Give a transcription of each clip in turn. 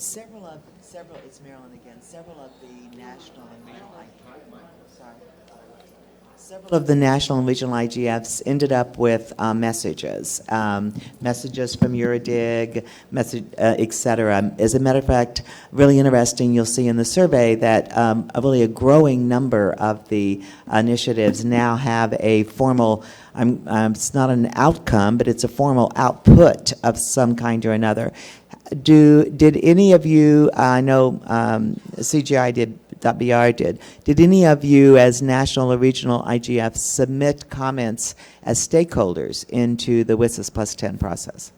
It's Maryland again, several of the national and regional, sorry. Several of the national and regional IGFs ended up with messages, messages from Eurodig, et cetera. As a matter of fact, really interesting, you'll see in the survey that really a growing number of the initiatives now have a formal, it's not an outcome, but it's a formal output of some kind or another. Did any of you, I know CGI did, .br did any of you as national or regional IGF submit comments as stakeholders into the WSIS plus 10 process?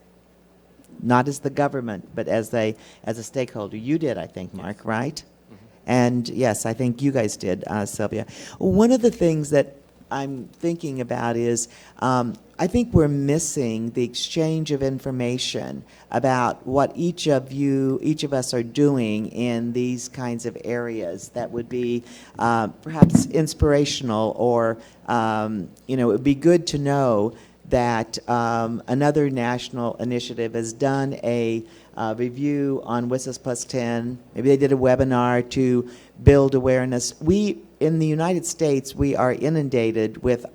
Not as the government, but as a stakeholder. You did, I think, Mark, right? Mm-hmm. And yes, I think you guys did, Sylvia. One of the things that I'm thinking about is I think we're missing the exchange of information about what each of us are doing in these kinds of areas that would be perhaps inspirational, or it would be good to know that another national initiative has done a review on WSIS plus 10. Maybe they did a webinar to build awareness. In the United States, we are inundated with,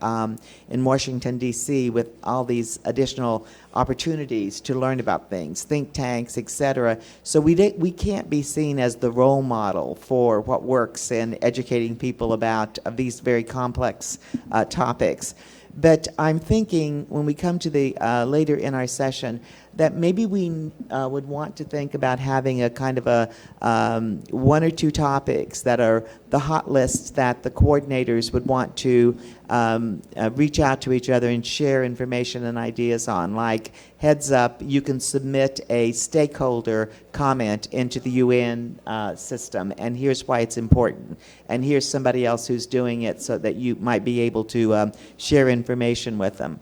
in Washington, D.C., with all these additional opportunities to learn about things, think tanks, et cetera. So we can't be seen as the role model for what works in educating people about these very complex topics. But I'm thinking when we come to the later in our session that maybe we would want to think about having a kind of a one or two topics that are the hot lists that the coordinators would want to reach out to each other and share information and ideas on. Like, heads up, you can submit a stakeholder comment into the UN system, and here's why it's important. And here's somebody else who's doing it so that you might be able to share information with them.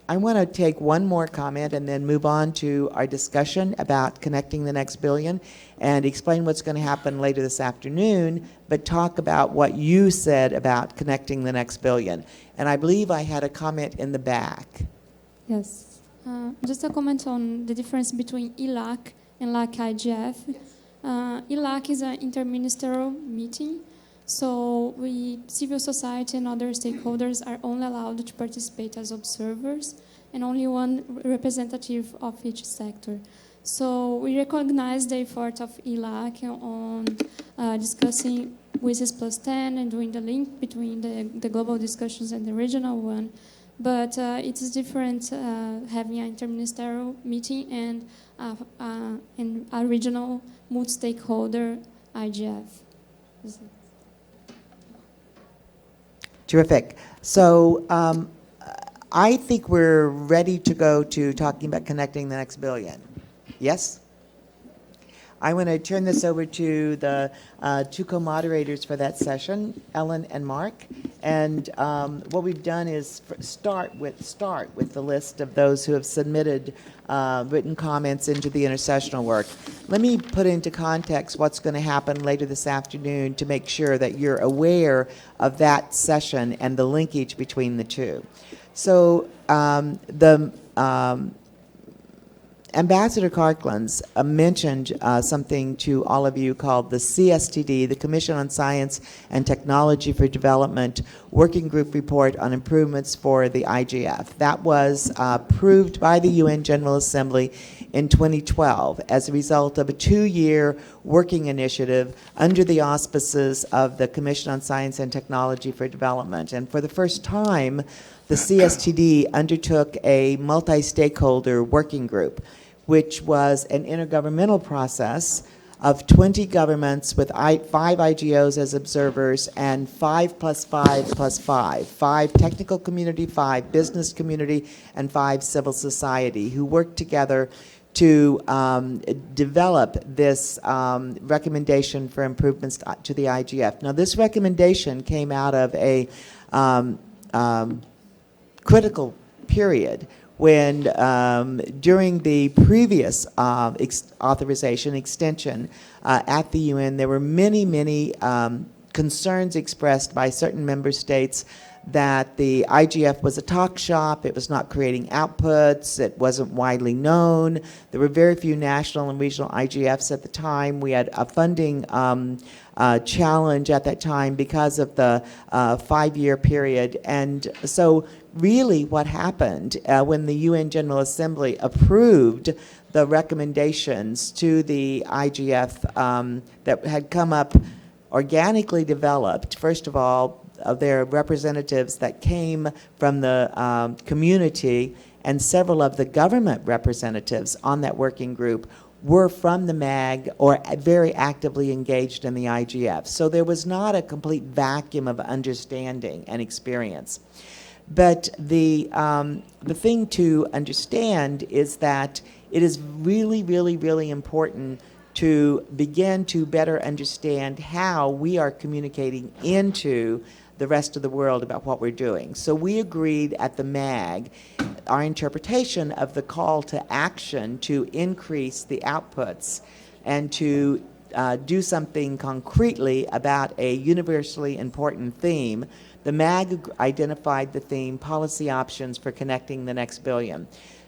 I want to take one more comment and then move on to our discussion about connecting the next billion and explain what's going to happen later this afternoon, but talk about what you said about connecting the next billion. And I believe I had a comment in the back. Yes. Just a comment on the difference between ELAC and LAC IGF. ELAC is an interministerial meeting. So civil society and other stakeholders are only allowed to participate as observers, and only one representative of each sector. So we recognize the effort of ELAC on discussing WSIS plus 10 and doing the link between the global discussions and the regional one. But it is different having an interministerial meeting and a regional multi-stakeholder IGF. Terrific. So I think we're ready to go to talking about connecting the next billion. Yes? I want to turn this over to the two co-moderators for that session, Ellen and Mark. And what we've done is start with the list of those who have submitted written comments into the intersessional work. Let me put into context what's going to happen later this afternoon to make sure that you're aware of that session and the linkage between the two. So Ambassador Karklins mentioned something to all of you called the CSTD, the Commission on Science and Technology for Development Working Group Report on Improvements for the IGF. That was approved by the UN General Assembly in 2012 as a result of a 2-year working initiative under the auspices of the Commission on Science and Technology for Development. And for the first time, the CSTD undertook a multi-stakeholder working group, which was an intergovernmental process of 20 governments with 5 IGOs as observers and 5 plus 5 plus 5, 5 technical community, 5 business community, and 5 civil society, who worked together to develop this recommendation for improvements to the IGF. Now, this recommendation came out of a critical period when during the previous authorization extension at the UN, there were many concerns expressed by certain member states that the IGF was a talk shop. It was not creating outputs. It wasn't widely known. There were very few national and regional IGFs at the time. We had a funding challenge at that time because of the 5-year period. And so really what happened when the UN General Assembly approved the recommendations to the IGF that had come up organically developed, first of all, their representatives that came from the community, and several of the government representatives on that working group were from the MAG or very actively engaged in the IGF. So there was not a complete vacuum of understanding and experience. But the thing to understand is that it is really, really, really important to begin to better understand how we are communicating into the rest of the world about what we're doing. So we agreed at the MAG, our interpretation of the call to action to increase the outputs and to do something concretely about a universally important theme. The MAG identified the theme, policy options for connecting the next billion.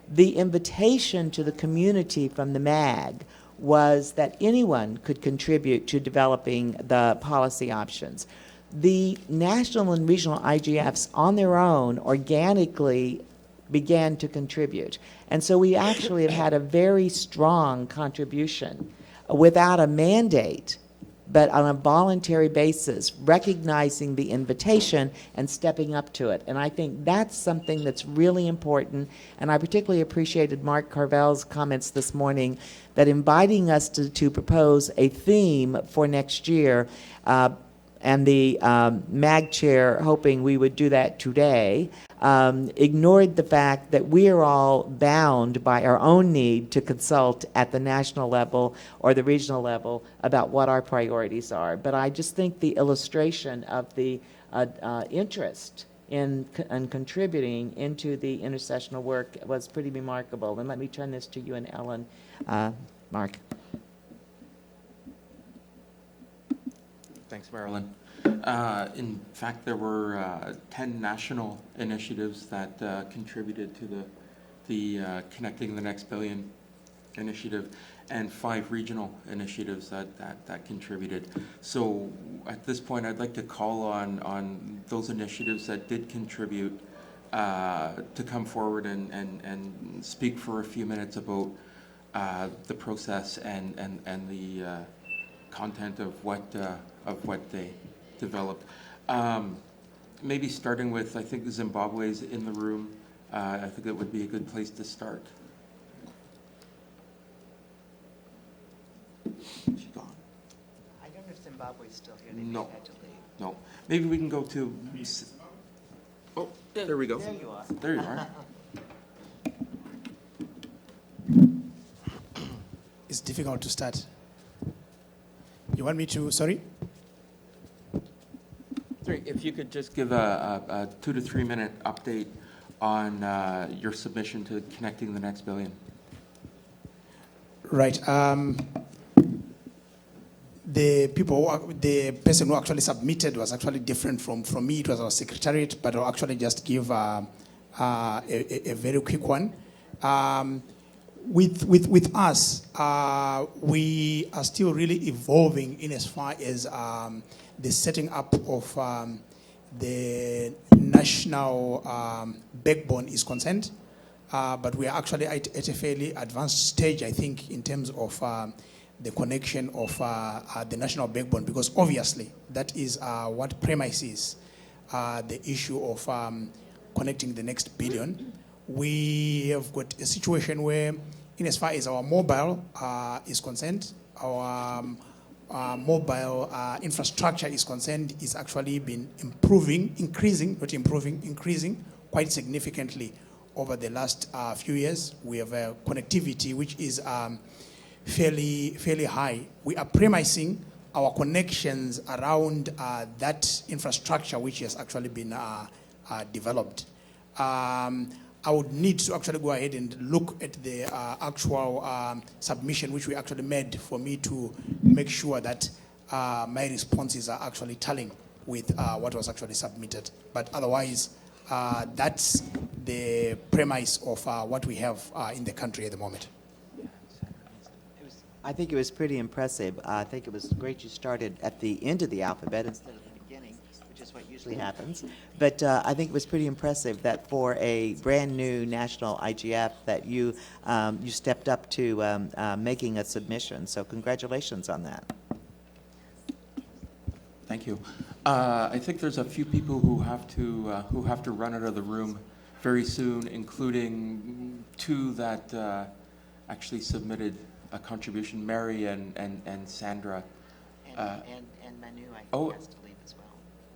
The invitation to the community from the MAG was that anyone could contribute to developing the policy options. The national and regional IGFs on their own organically began to contribute. And so we actually have had a very strong contribution without a mandate, but on a voluntary basis, recognizing the invitation and stepping up to it. And I think that's something that's really important. And I particularly appreciated Mark Carvel's comments this morning that inviting us to propose a theme for next year, and the MAG chair hoping we would do that today, ignored the fact that we are all bound by our own need to consult at the national level or the regional level about what our priorities are. But I just think the illustration of the interest in contributing into the intersessional work was pretty remarkable. And let me turn this to you and Ellen. Mark. Thanks, Marilyn. In fact, there were 10 national initiatives that contributed to the Connecting the Next Billion initiative, and 5 regional initiatives that contributed. So at this point, I'd like to call on those initiatives that did contribute to come forward and speak for a few minutes about the process and the content of what they developed. Maybe starting with, I think Zimbabwe's in the room. I think that would be a good place to start. She's gone. I don't know if Zimbabwe's still here. No. No. Maybe we can go to... Oh, there we go. There you are. There you are. It's difficult to start. You want me to, sorry? Sorry, if you could just give a 2 to 3 minute update on your submission to Connecting the Next Billion. Right. The person who actually submitted was actually different from me. It was our secretariat, but I'll actually just give a very quick one. With us, we are still really evolving in as far as the setting up of the national backbone is concerned. But we are actually at a fairly advanced stage, I think, in terms of the connection of the national backbone, because obviously that is what premises the issue of connecting the next billion. We have got a situation where, in as far as our mobile is concerned, our mobile infrastructure is concerned, is actually been increasing quite significantly over the last few years. We have a connectivity which is fairly high. We are premising our connections around that infrastructure which has actually been developed. I would need to actually go ahead and look at the actual submission which we actually made for me to make sure that my responses are actually telling. with what was actually submitted. But otherwise, that's the premise of what we have in the country at the moment. I think it was pretty impressive. I think it was great you started at the end of the alphabet instead of the beginning, which is what usually happens. But I think it was pretty impressive that for a brand-new national IGF that you you stepped up to making a submission. So congratulations on that. Thank you. I think there's a few people who have to run out of the room very soon, including two that actually submitted a contribution, Mary and Sandra. And Manu, I think, oh, has to leave as well.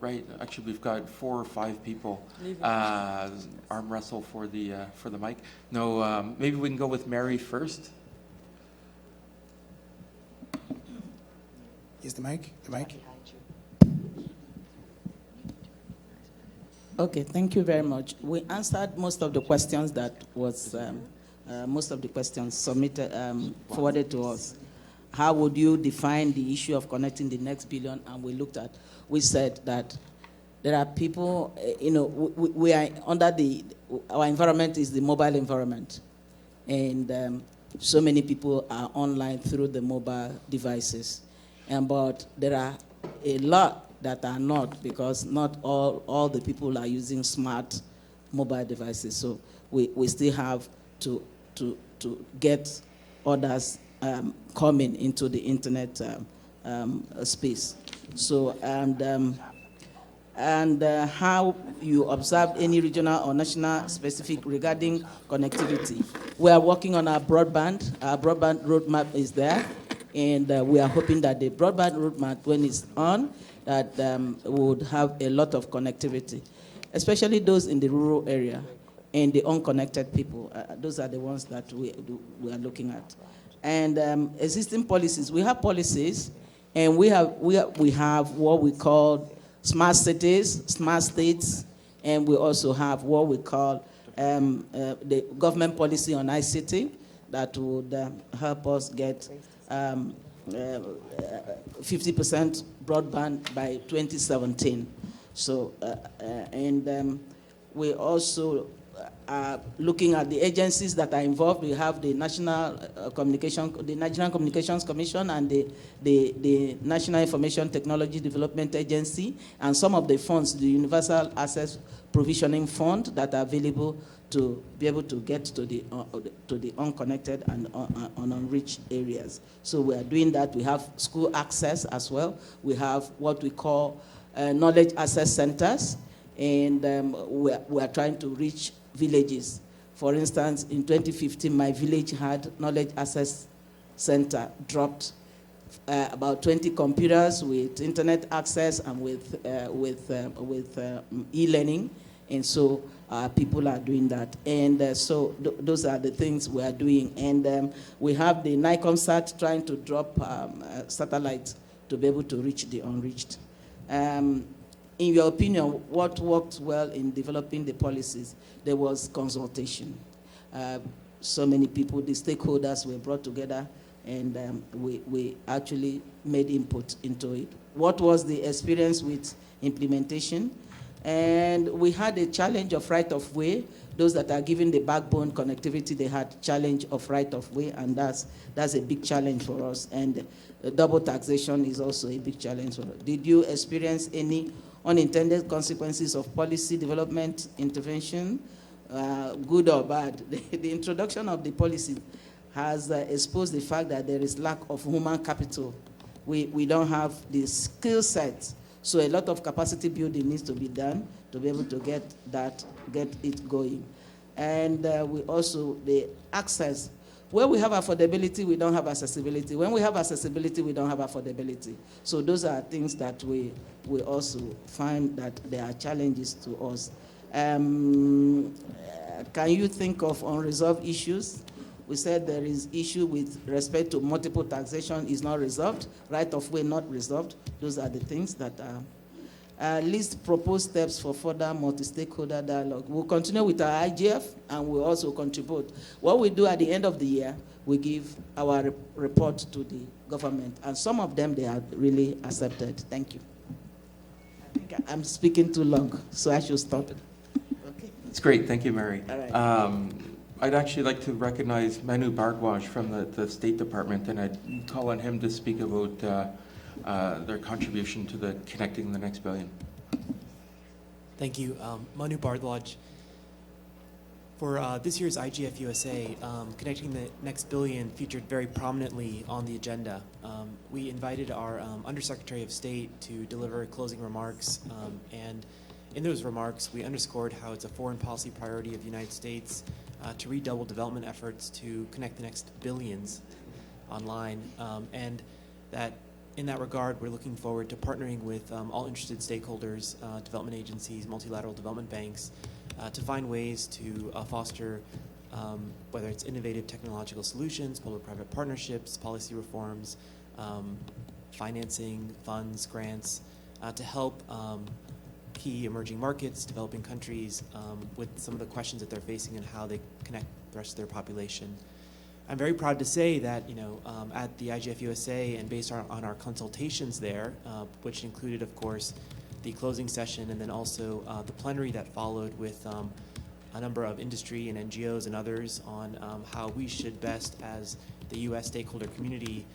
Right. Actually, we've got 4 or 5 people arm wrestle for the mic. No, maybe we can go with Mary first. Is the mic? The mic? Okay, thank you very much. We answered most of the questions that was most of the questions submitted forwarded to us. How would you define the issue of connecting the next billion? And we said that there are people, we are under our environment is the mobile environment, and so many people are online through the mobile devices, but there are a lot that are not, because not all the people are using smart mobile devices. So we still have to get others coming into the internet space. So and how you observe any regional or national specific regarding connectivity. We are working on our broadband. Our broadband roadmap is there, and we are hoping that the broadband roadmap, when it's on, that would have a lot of connectivity, especially those in the rural area and the unconnected people. Those are the ones that we are looking at. And existing policies, we have policies, and we have what we call smart cities, smart states, and we also have what we call the government policy on ICT that would help us get 50% broadband by 2017. So, we also are looking at the agencies that are involved. We have the Nigerian Communications Commission and the National Information Technology Development Agency, and some of the funds, the Universal Access Provisioning Fund, that are available to be able to get to the unconnected and unreached areas. So we are doing that. We have school access as well. We have what we call knowledge access centers, and we are trying to reach villages. For instance, in 2015, my village had knowledge access center, dropped about 20 computers with internet access and with e-learning, and so people are doing that. And so those are the things we are doing. And we have the NICOMSAT trying to drop satellites to be able to reach the unreached. In your opinion, what worked well in developing the policies? There was consultation. So many people, the stakeholders were brought together, and we actually made input into it. What was the experience with implementation? And we had a challenge of right-of-way. Those that are given the backbone connectivity, they had challenge of right-of-way, and that's a big challenge for us. And double taxation is also a big challenge for us. Did you experience any unintended consequences of policy development intervention, good or bad? The introduction of the policy has exposed the fact that there is lack of human capital. We don't have the skill set. So a lot of capacity building needs to be done to be able to get it going. And we also, the access. Where we have affordability, we don't have accessibility. When we have accessibility, we don't have affordability. So those are things that we also find that there are challenges to us. Can you think of unresolved issues? We said there is issue with respect to multiple taxation is not resolved, right of way not resolved. Those are the things that are list proposed steps for further multi-stakeholder dialogue. We'll continue with our IGF, and we'll also contribute. What we do at the end of the year, we give our report to the government, and some of them they have really accepted. Thank you. I'm speaking too long, so I should stop. Okay. It's great, thank you, Mary. All right. I'd actually like to recognize Manu Bhardwaj from the State Department, and I'd call on him to speak about their contribution to the Connecting the Next Billion. Thank you. Manu Bhardwaj. For this year's IGF USA, Connecting the Next Billion featured very prominently on the agenda. We invited our Undersecretary of State to deliver closing remarks, and in those remarks, we underscored how it's a foreign policy priority of the United States to redouble development efforts to connect the next billions online, and that in that regard, we're looking forward to partnering with all interested stakeholders, development agencies, multilateral development banks, to find ways to foster whether it's innovative technological solutions, public-private partnerships, policy reforms, financing, funds, grants, to help key emerging markets, developing countries with some of the questions that they're facing and how they connect the rest of their population. I'm very proud to say that, at the IGF USA and based on our consultations there, which included, of course, the closing session and then also the plenary that followed with a number of industry and NGOs and others on how we should best, as the U.S. stakeholder community,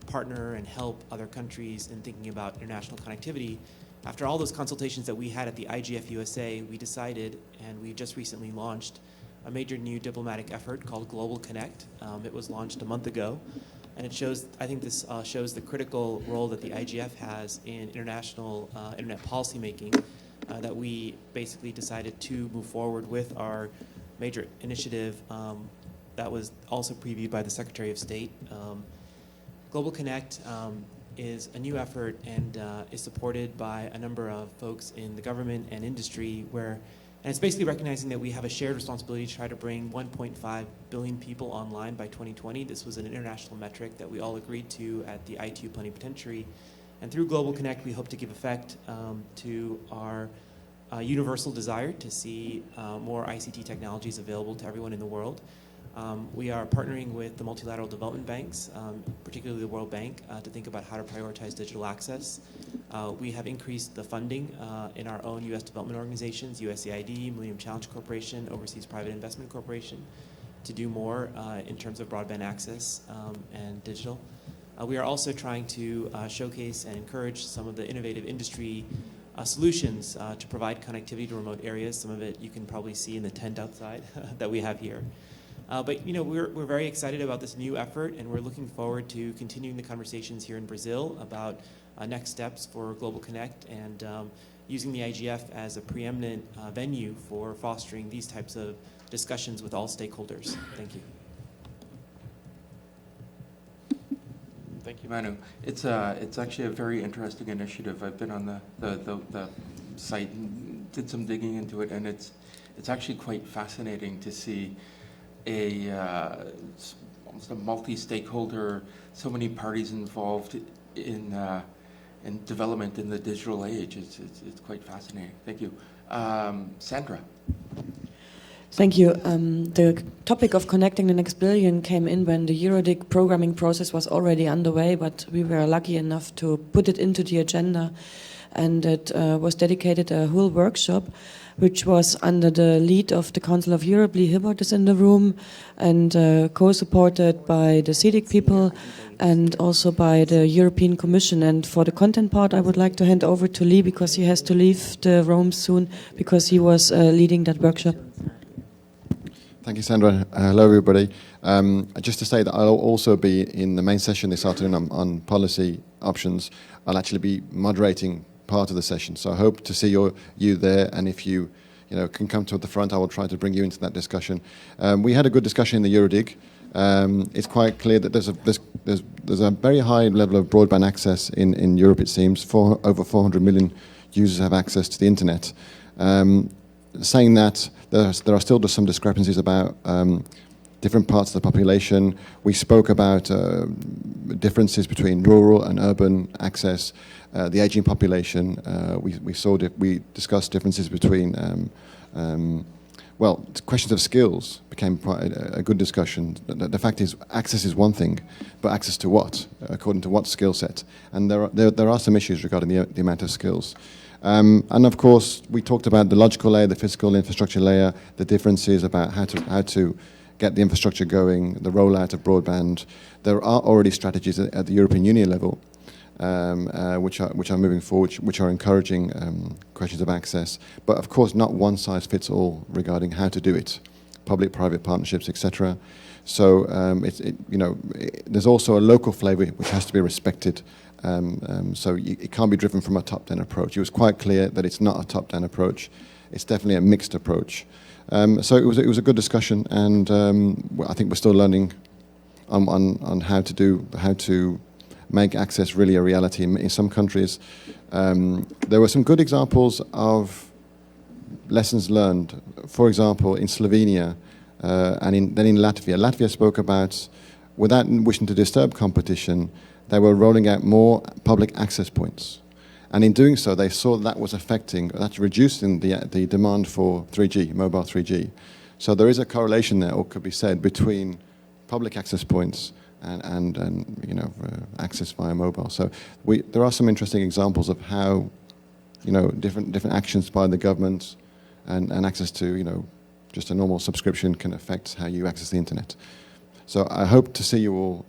partner and help other countries in thinking about international connectivity. After all those consultations that we had at the IGF USA, we decided, and we just recently launched, a major new diplomatic effort called Global Connect. It was launched a month ago, and it shows, I think this shows the critical role that the IGF has in international internet policymaking, that we basically decided to move forward with our major initiative that was also previewed by the Secretary of State. Global Connect is a new effort and is supported by a number of folks in the government and industry and it's basically recognizing that we have a shared responsibility to try to bring 1.5 billion people online by 2020. This was an international metric that we all agreed to at the ITU Plenipotentiary. And through Global Connect, we hope to give effect to our universal desire to see more ICT technologies available to everyone in the world. We are partnering with the multilateral development banks, particularly the World Bank, to think about how to prioritize digital access. We have increased the funding in our own U.S. development organizations, USAID, Millennium Challenge Corporation, Overseas Private Investment Corporation, to do more in terms of broadband access and digital. We are also trying to showcase and encourage some of the innovative industry solutions to provide connectivity to remote areas. Some of it you can probably see in the tent outside that we have here. But we're very excited about this new effort, and we're looking forward to continuing the conversations here in Brazil about next steps for Global Connect and using the IGF as a preeminent venue for fostering these types of discussions with all stakeholders. Thank you. Thank you, Manu. It's actually a very interesting initiative. I've been on the site and did some digging into it, and it's actually quite fascinating to see almost a multi-stakeholder, so many parties involved in development in the digital age. It's quite fascinating. Thank you. Sandra. Thank you. The topic of connecting the next billion came in when the Eurodig programming process was already underway, but we were lucky enough to put it into the agenda, and it was dedicated a whole workshop which was under the lead of the Council of Europe. Lee Hibbert is in the room, and co-supported by the CEDIC people and also by the European Commission. And for the content part, I would like to hand over to Lee because he has to leave the room soon because he was leading that workshop. Thank you, Sandra. Hello, everybody. Just to say that I'll also be in the main session this afternoon on policy options. I'll actually be moderating part of the session, so I hope to see you there. And if you can come to the front, I will try to bring you into that discussion. We had a good discussion in the Eurodig. It's quite clear that there's a very high level of broadband access in Europe. It seems over 400 million users have access to the internet. Saying that, there are still just some discrepancies about different parts of the population. We spoke about differences between rural and urban access, the aging population. We discussed differences between well, questions of skills became quite a good discussion. The fact is, access is one thing, but access to what? According to what skill set? And there are some issues regarding the amount of skills. And of course, we talked about the logical layer, the physical infrastructure layer, the differences about how to get the infrastructure going, the rollout of broadband. There are already strategies at the European Union level which are moving forward, which are encouraging questions of access, but of course not one size fits all regarding how to do it, public-private partnerships, etc. So there's also a local flavour which has to be respected. So it can't be driven from a top-down approach. It was quite clear that it's not a top-down approach. It's definitely a mixed approach. So it was a good discussion, and I think we're still learning on how to make access really a reality in some countries. There were some good examples of lessons learned. For example, in Slovenia and then in Latvia. Latvia spoke about, without wishing to disturb competition, they were rolling out more public access points. And in doing so, they saw that's reducing the demand for 3G, mobile 3G. So there is a correlation there, or could be said, between public access points and access via mobile. So there are some interesting examples of how different actions by the government and access to just a normal subscription can affect how you access the internet. So I hope to see you all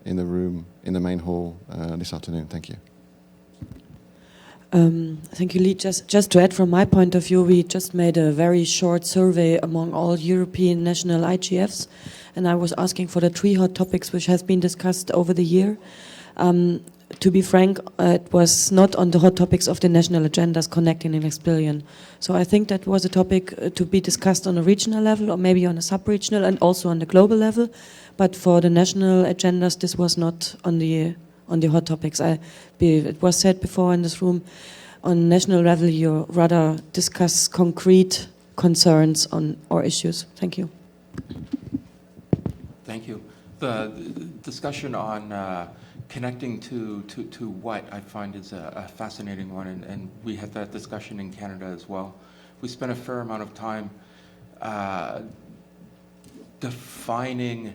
in the room in the main hall this afternoon. Thank you. Thank you, Lee. Just to add from my point of view, we just made a very short survey among all European national IGFs, and I was asking for the 3 hot topics which has been discussed over the year. To be frank, it was not on the hot topics of the national agendas connecting the next billion. So I think that was a topic to be discussed on a regional level, or maybe on a sub-regional and also on the global level. But for the national agendas, this was not on the hot topics. It was said before in this room, on national level, you rather discuss concrete concerns or issues. Thank you. Thank you. The discussion on connecting to what I find is a fascinating one, and we had that discussion in Canada as well. We spent a fair amount of time defining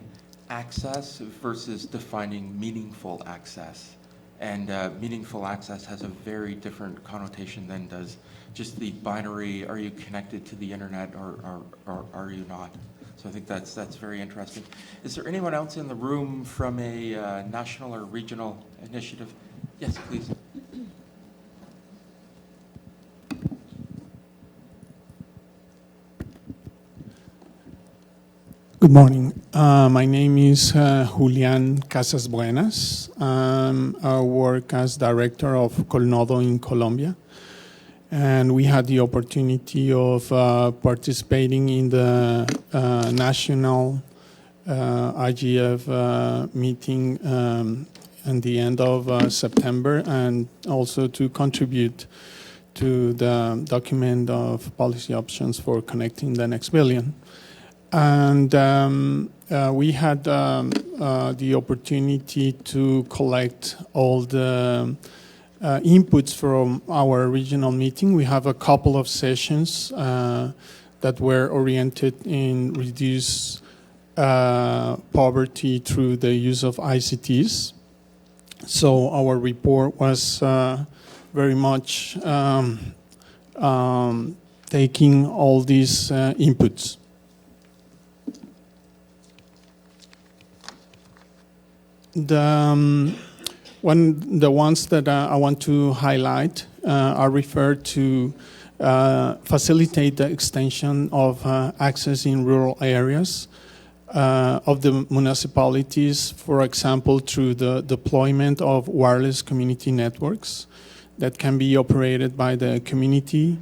access versus defining meaningful access. And meaningful access has a very different connotation than does just the binary, are you connected to the internet or are you not? So I think that's very interesting. Is there anyone else in the room from a national or regional initiative? Yes, please. Good morning. My name is Julian Casas Buenas. I work as director of Colnodo in Colombia. And we had the opportunity of participating in the national IGF meeting at the end of September, and also to contribute to the document of policy options for connecting the next billion. And we had the opportunity to collect all the inputs from our regional meeting. We have a couple of sessions that were oriented in reduce poverty through the use of ICTs. So our report was very much taking all these inputs. The ones that I want to highlight are referred to facilitate the extension of access in rural areas of the municipalities, for example, through the deployment of wireless community networks that can be operated by the community,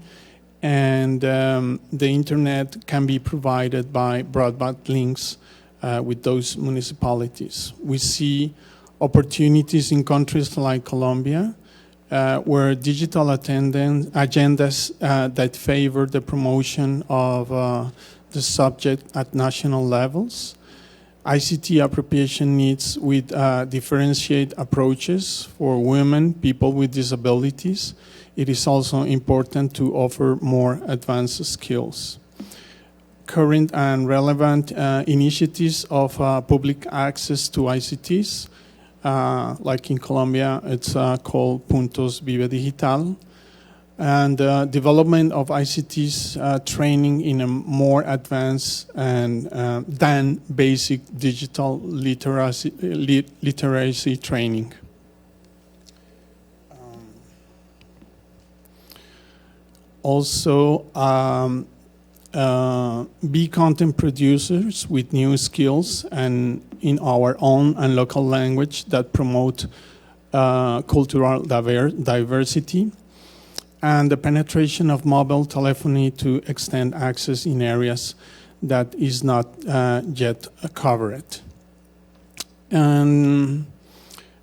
and the internet can be provided by broadband links with those municipalities. We see opportunities in countries like Colombia, where digital agendas that favor the promotion of the subject at national levels, ICT appropriation needs with differentiate approaches for women, people with disabilities. It is also important to offer more advanced skills. current and relevant initiatives of public access to ICTs. Like in Colombia, it's called Puntos Vive Digital. And development of ICTs training in a more advanced and than basic digital literacy training. Also, be content producers with new skills and in our own and local language that promote cultural diversity, and the penetration of mobile telephony to extend access in areas that is not yet covered. And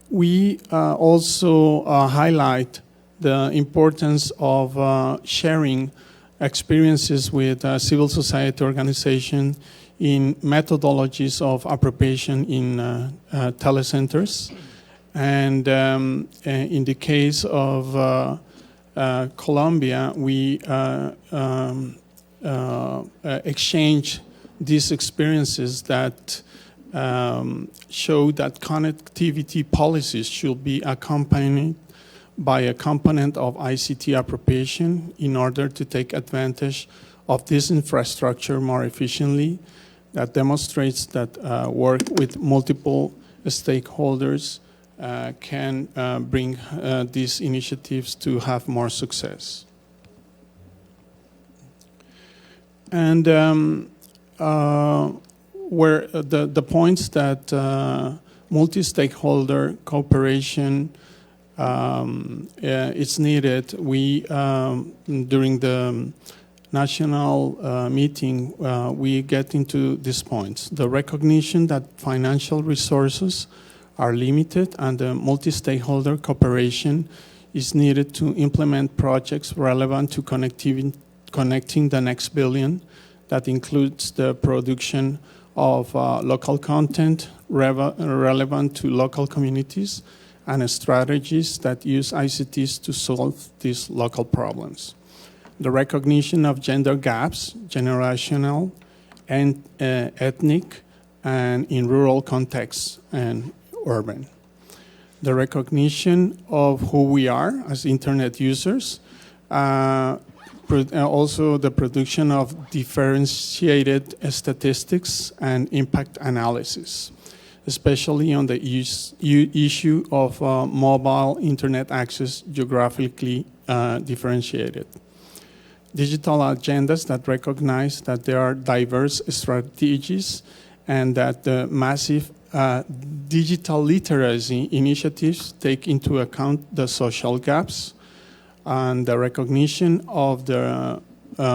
we also highlight the importance of sharing experiences with civil society organizations in methodologies of appropriation in telecenters. And in the case of Colombia, we exchange these experiences that show that connectivity policies should be accompanied by a component of ICT appropriation in order to take advantage of this infrastructure more efficiently. That demonstrates that work with multiple stakeholders can bring these initiatives to have more success. And where the points that multi-stakeholder cooperation it's needed, we during the national meeting we get into these points: the recognition that financial resources are limited and the multi-stakeholder cooperation is needed to implement projects relevant to connecting the next billion. That includes the production of local content relevant to local communities and strategies that use ICTs to solve these local problems. The recognition of gender gaps, generational and ethnic, and in rural contexts and urban. The recognition of who we are as internet users, also the production of differentiated statistics and impact analysis, especially on the issue of mobile internet access geographically differentiated. Digital agendas that recognize that there are diverse strategies and that the massive digital literacy initiatives take into account the social gaps, and the recognition of the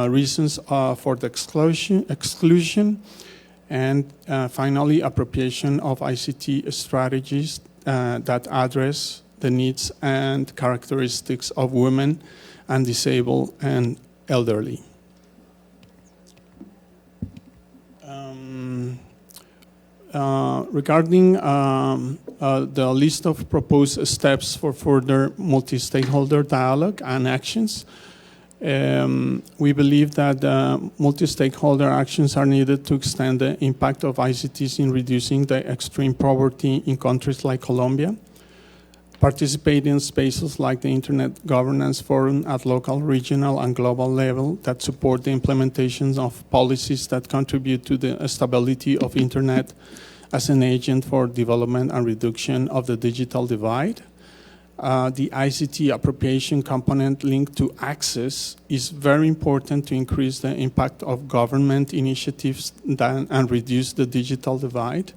reasons for the exclusion, and finally, appropriation of ICT strategies that address the needs and characteristics of women and disabled and elderly. Regarding the list of proposed steps for further multi-stakeholder dialogue and actions, we believe that multi-stakeholder actions are needed to extend the impact of ICTs in reducing the extreme poverty in countries like Colombia, participate in spaces like the Internet Governance Forum at local, regional, and global level that support the implementations of policies that contribute to the stability of Internet as an agent for development and reduction of the digital divide. The ICT appropriation component linked to access is very important to increase the impact of government initiatives and reduce the digital divide.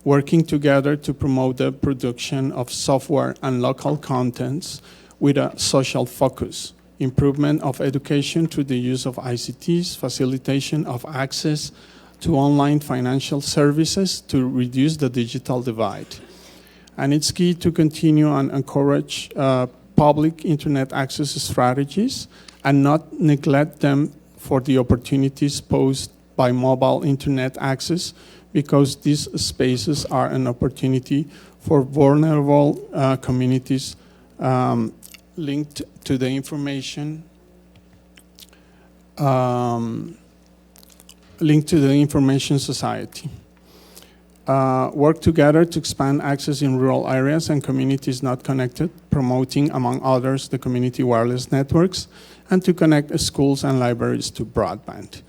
Working together to promote the production of software and local contents with a social focus, improvement of education through the use of ICTs, facilitation of access to online financial services to reduce the digital divide. And it's key to continue and encourage public internet access strategies and not neglect them for the opportunities posed by mobile internet access, because these spaces are an opportunity for vulnerable communities linked to the information linked to the information society. Work together to expand access in rural areas and communities not connected, promoting, among others, the community wireless networks, and to connect schools and libraries to broadband.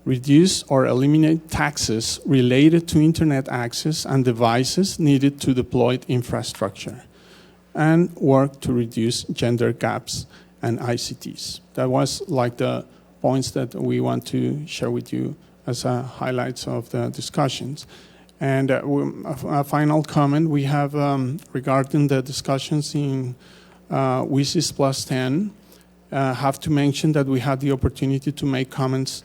Reduce or eliminate taxes related to internet access and devices needed to deploy infrastructure, and work to reduce gender gaps and ICTs. That was like the points that we want to share with you as highlights of the discussions. And a final comment we have regarding the discussions in WSIS Plus 10. Have to mention that we had the opportunity to make comments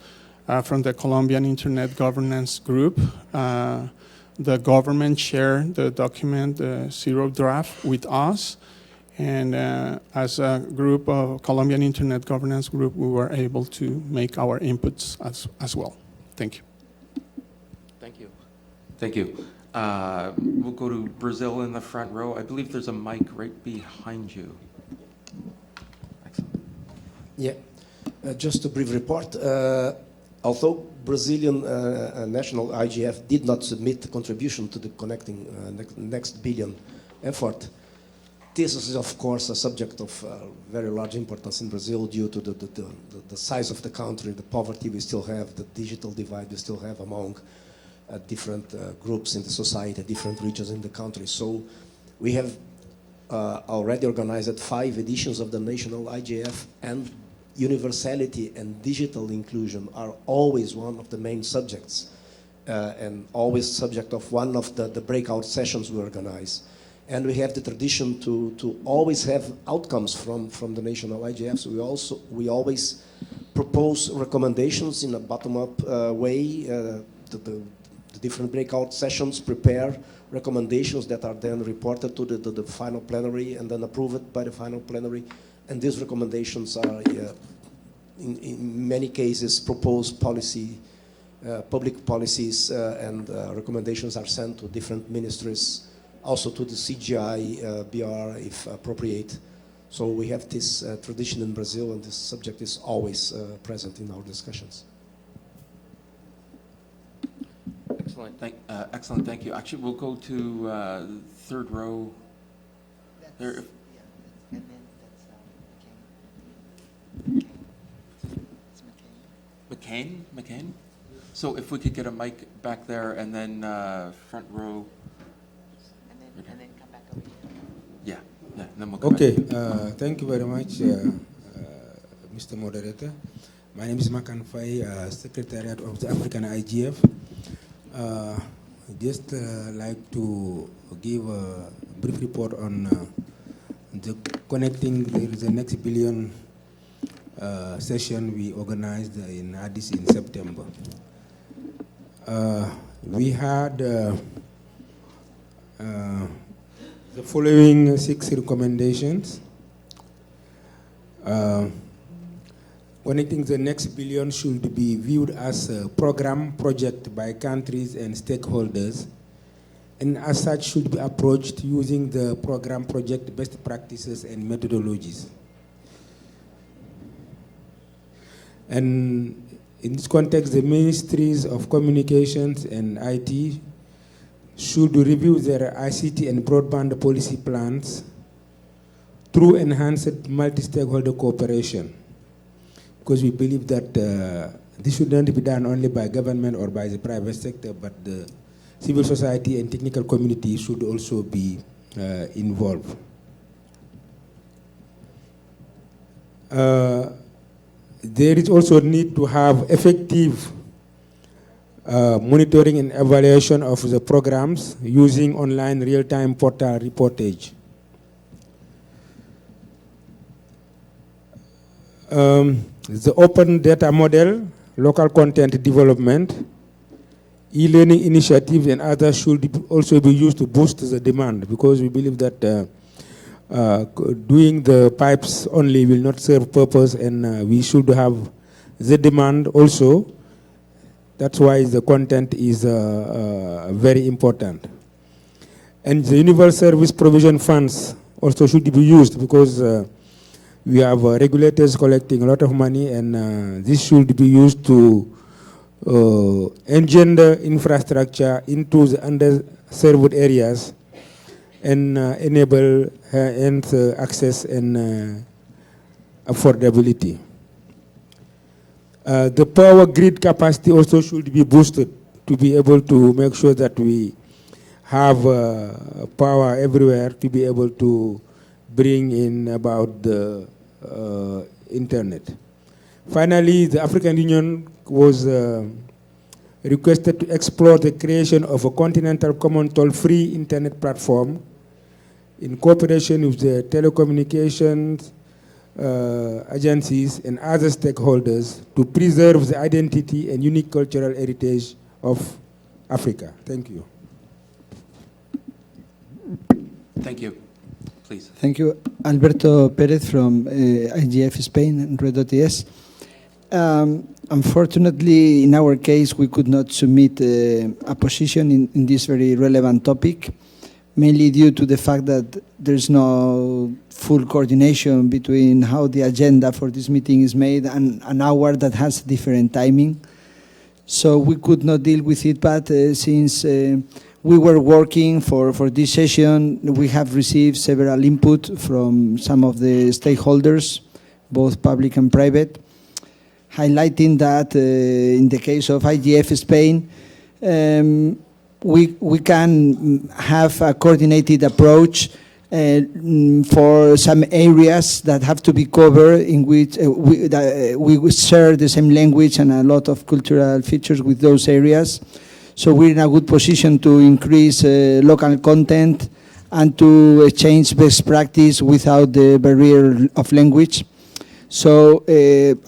from the Colombian Internet Governance Group. The government shared the document, the zero draft, with us. And as a group of Colombian Internet Governance Group, we were able to make our inputs as well. Thank you. Thank you. Thank you. We'll go to Brazil in the front row. I believe there's a mic right behind you. Excellent. Yeah, just a brief report. Although Brazilian national IGF did not submit a contribution to the Connecting Next Billion effort, this is of course a subject of very large importance in Brazil due to the size of the country, the poverty we still have, the digital divide we still have among different groups in the society, different regions in the country. So we have already organized 5 editions of the national IGF, and universality and digital inclusion are always one of the main subjects and always subject of one of the breakout sessions we organize. And we have the tradition to always have outcomes from the national IGFs. We always propose recommendations in a bottom-up way. The different breakout sessions prepare recommendations that are then reported to the final plenary and then approved by the final plenary. And these recommendations are, in many cases, proposed policy, public policies, and recommendations are sent to different ministries, also to the CGI, BR, if appropriate. So we have this tradition in Brazil, and this subject is always present in our discussions. Excellent, thank you. Actually, we'll go to third row. There. And then that's McCain. McCain? So if we could get a mic back there, and then front row. And then come back over here. Yeah, and then we'll go Okay, back. thank you very much, Mr. Moderator. My name is Makan Fai, Secretariat of the African IGF. Just like to give a brief report on the Connecting the Next Billion session we organized in Addis in September. We had the following 6 recommendations. Connecting the Next Billion should be viewed as a program project by countries and stakeholders, and as such should be approached using the program project best practices and methodologies. And in this context, the ministries of communications and IT should review their ICT and broadband policy plans through enhanced multi-stakeholder cooperation, because we believe that this should not be done only by government or by the private sector, but the civil society and technical community should also be involved. There is also need to have effective monitoring and evaluation of the programs using online real-time portal reportage. The open data model, local content development, e-learning initiatives and others should also be used to boost the demand, because we believe that doing the pipes only will not serve purpose, and we should have the demand also. That's why the content is very important. And the universal service provision funds also should be used, because we have regulators collecting a lot of money, and this should be used to engender infrastructure into the underserved areas and enable health access and affordability. The power grid capacity also should be boosted to be able to make sure that we have power everywhere to be able to bring in about the internet. Finally, the African Union was requested to explore the creation of a continental common toll-free internet platform in cooperation with the telecommunications agencies and other stakeholders to preserve the identity and unique cultural heritage of Africa. Thank you. Thank you. Please. Thank you. Alberto Perez from IGF Spain and Red.es. Unfortunately, in our case, we could not submit a position in this very relevant topic, mainly due to the fact that there's no full coordination between how the agenda for this meeting is made and an hour that has different timing. So we could not deal with it, but since we were working for this session, we have received several input from some of the stakeholders, both public and private, highlighting that in the case of IGF Spain, we can have a coordinated approach for some areas that have to be covered in which we share the same language and a lot of cultural features with those areas. So we're in a good position to increase local content and to exchange best practice without the barrier of language. So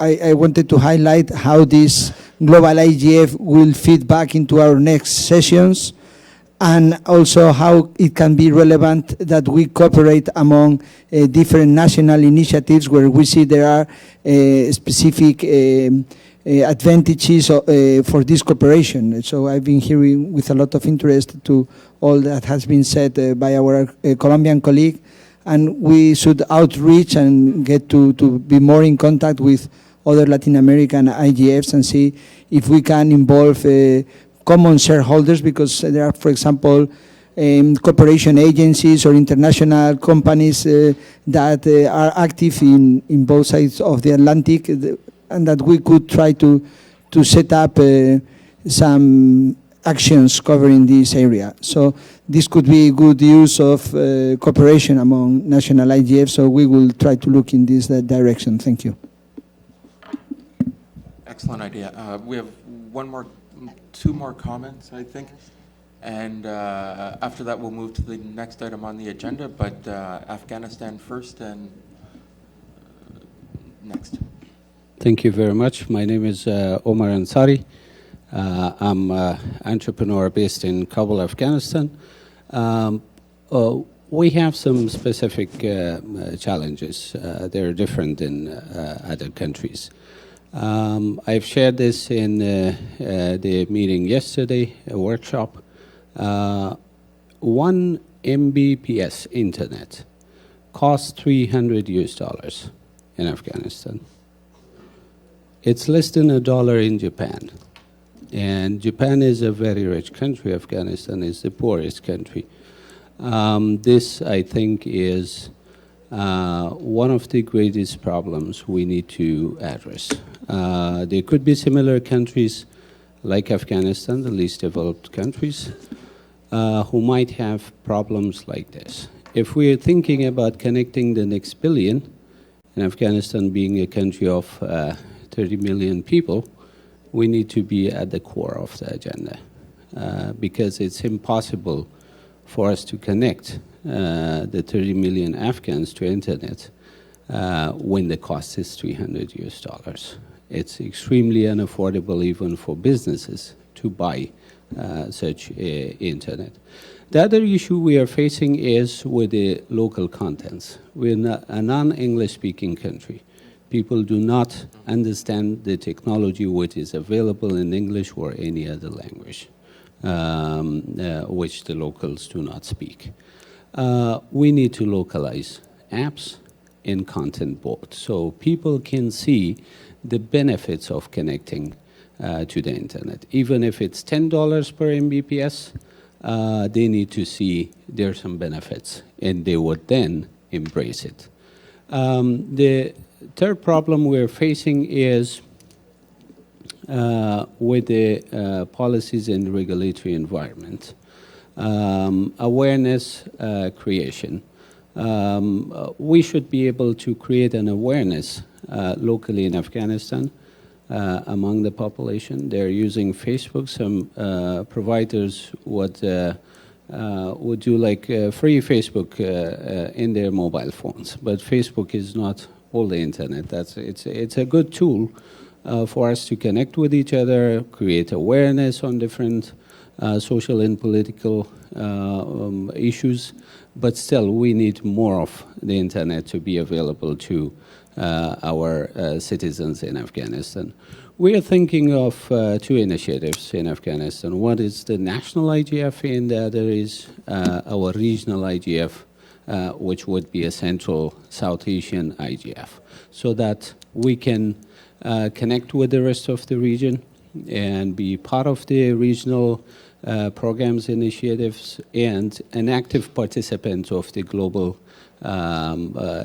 I wanted to highlight how this global IGF will feed back into our next sessions, and also how it can be relevant that we cooperate among different national initiatives where we see there are specific advantages for this cooperation. So I've been hearing with a lot of interest to all that has been said by our Colombian colleague, and we should outreach and get to be more in contact with other Latin American IGFs and see if we can involve common shareholders, because there are, for example, cooperation agencies or international companies that are active in both sides of the Atlantic, and that we could try to set up some actions covering this area. So this could be good use of cooperation among national IGF, so we will try to look in this direction. Thank you. Excellent idea. We have two more comments, I think. And after that, we'll move to the next item on the agenda, but Afghanistan first and next. Thank you very much. My name is Omar Ansari. I'm an entrepreneur based in Kabul, Afghanistan. We have some specific challenges. They're different in other countries. I've shared this in the meeting yesterday, a workshop. 1 Mbps internet costs $300 in Afghanistan. It's less than $1 in Japan. And Japan is a very rich country. Afghanistan is the poorest country. This, I think, is one of the greatest problems we need to address. There could be similar countries like Afghanistan, the least developed countries, who might have problems like this. If we're thinking about connecting the next billion, and Afghanistan being a country of 30 million people, we need to be at the core of the agenda, because it's impossible for us to connect the 30 million Afghans to internet when the cost is $300. It's extremely unaffordable even for businesses to buy such internet. The other issue we are facing is with the local contents. We're a non-English speaking country. People do not understand the technology which is available in English or any other language, which the locals do not speak. We need to localize apps and content both, so people can see the benefits of connecting to the internet. Even if it's $10 per Mbps, they need to see there's some benefits, and they would then embrace it. The third problem we're facing is with the policies and regulatory environment. Awareness creation. We should be able to create an awareness locally in Afghanistan among the population. They're using Facebook. Some providers would do like free Facebook in their mobile phones, but Facebook is not all the internet. It's a good tool for us to connect with each other, create awareness on different social and political issues, but still we need more of the internet to be available to our citizens in Afghanistan. We are thinking of two initiatives in Afghanistan. One is the national IGF, and the other is our regional IGF, which would be a Central South Asian IGF, so that we can connect with the rest of the region and be part of the regional programs, initiatives, and an active participant of the global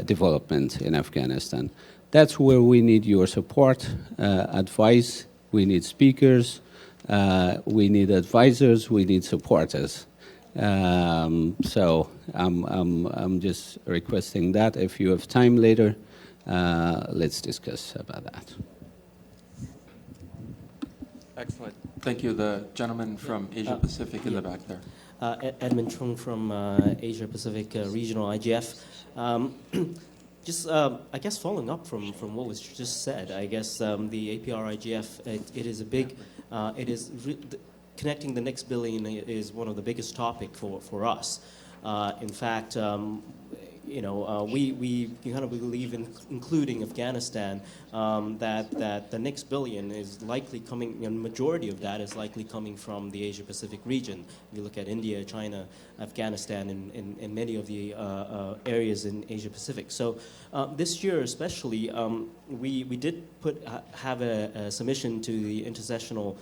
development in Afghanistan. That's where we need your support, advice. We need speakers, we need advisors, we need supporters. So I'm just requesting that if you have time later, let's discuss about that. Excellent. Thank you. The gentleman from Asia Pacific in the back there. Edmund Chung from Asia Pacific Regional IGF. I guess following up from what was just said, I guess the APR IGF, it is a big, connecting the next billion is one of the biggest topic for us. In fact, we kind of believe in including Afghanistan, that the next billion is likely coming, majority of that is likely coming from the Asia Pacific region. If you look at India, China, Afghanistan, and many of the areas in Asia Pacific. So this year especially, we did have a submission to the intersessional,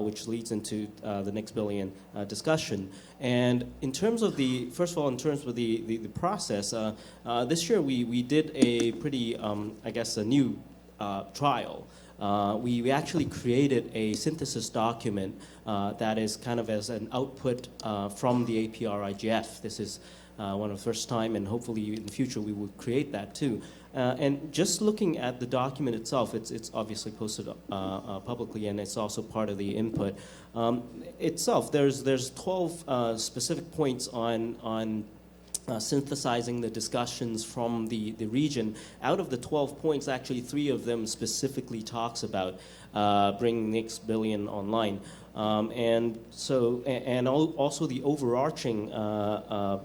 which leads into the next billion discussion. And in terms of first of all, in terms of the process, this year we did a pretty, I guess, a new trial. We actually created a synthesis document that is kind of as an output from the APR IGF. This is one of the first time, and hopefully in the future we will create that too. And just looking at the document itself, it's obviously posted publicly, and it's also part of the input. Itself, there's 12 specific points on synthesizing the discussions from the region. Out of the 12 points, actually 3 of them specifically talks about bringing the next billion online. And so, and also the overarching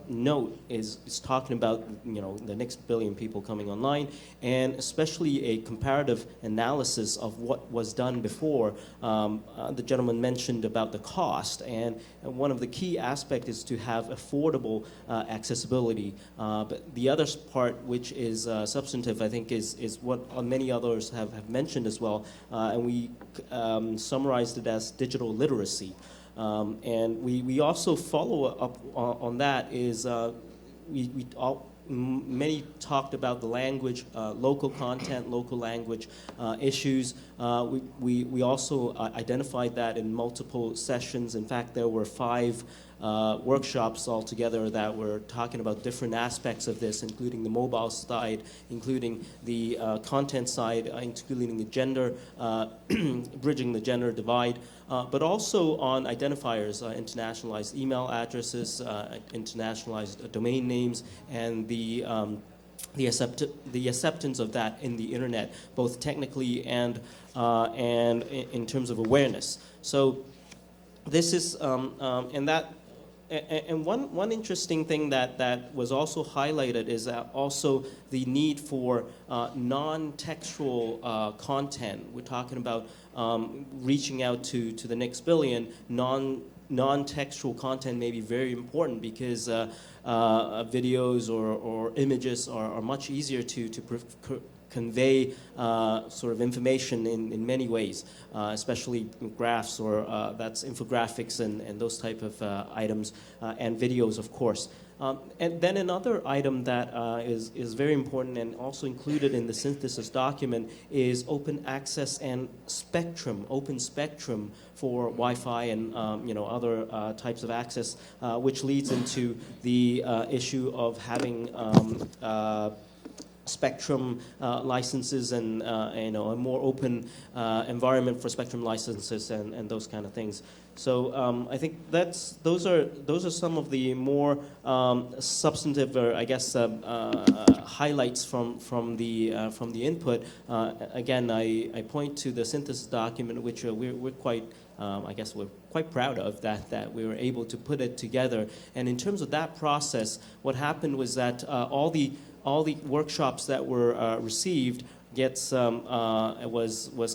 note is talking about, the next billion people coming online, and especially a comparative analysis of what was done before. The gentleman mentioned about the cost, and one of the key aspects is to have affordable accessibility. But the other part, which is substantive, I think is what many others have mentioned as well, and we summarized it as digital literacy. And we also follow up on that is many talked about the language, local content, local language issues. We also identified that in multiple sessions. In fact, there were 5 workshops altogether that were talking about different aspects of this, including the mobile side, including the content side, including the gender, bridging the gender divide, but also on identifiers, internationalized email addresses, internationalized domain names, and the acceptance of that in the internet, both technically and in terms of awareness. So this is, and one interesting thing that was also highlighted is also the need for non-textual content. We're talking about reaching out to the next billion. Non-textual content may be very important because videos or images are much easier to convey sort of information in many ways, especially graphs or that's infographics and those type of items, and videos, of course. And then another item that is very important and also included in the synthesis document is open access and spectrum, open spectrum for Wi-Fi and other types of access, which leads into the issue of having spectrum licenses and a more open environment for spectrum licenses and those kind of things. So I think those are some of the more substantive, or I guess, highlights from the input. Again, I point to the synthesis document, which we're quite. I guess we're quite proud of that we were able to put it together. And in terms of that process, what happened was that all the workshops that were received was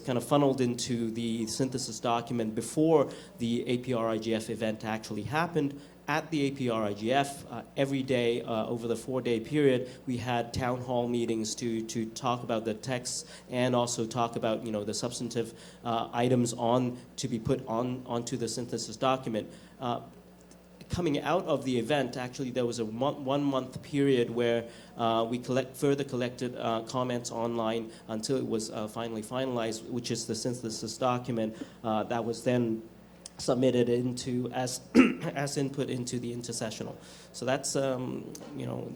kind of funneled into the synthesis document before the APR-IGF event actually happened. At the APR-IGF, every day over the 4-day period, we had town hall meetings to talk about the texts and also talk about the substantive items to be put onto the synthesis document. Coming out of the event, actually, there was a 1-month period where we further collected comments online until it was finally finalized, which is the synthesis document that was then submitted into as input into the intersessional. So that's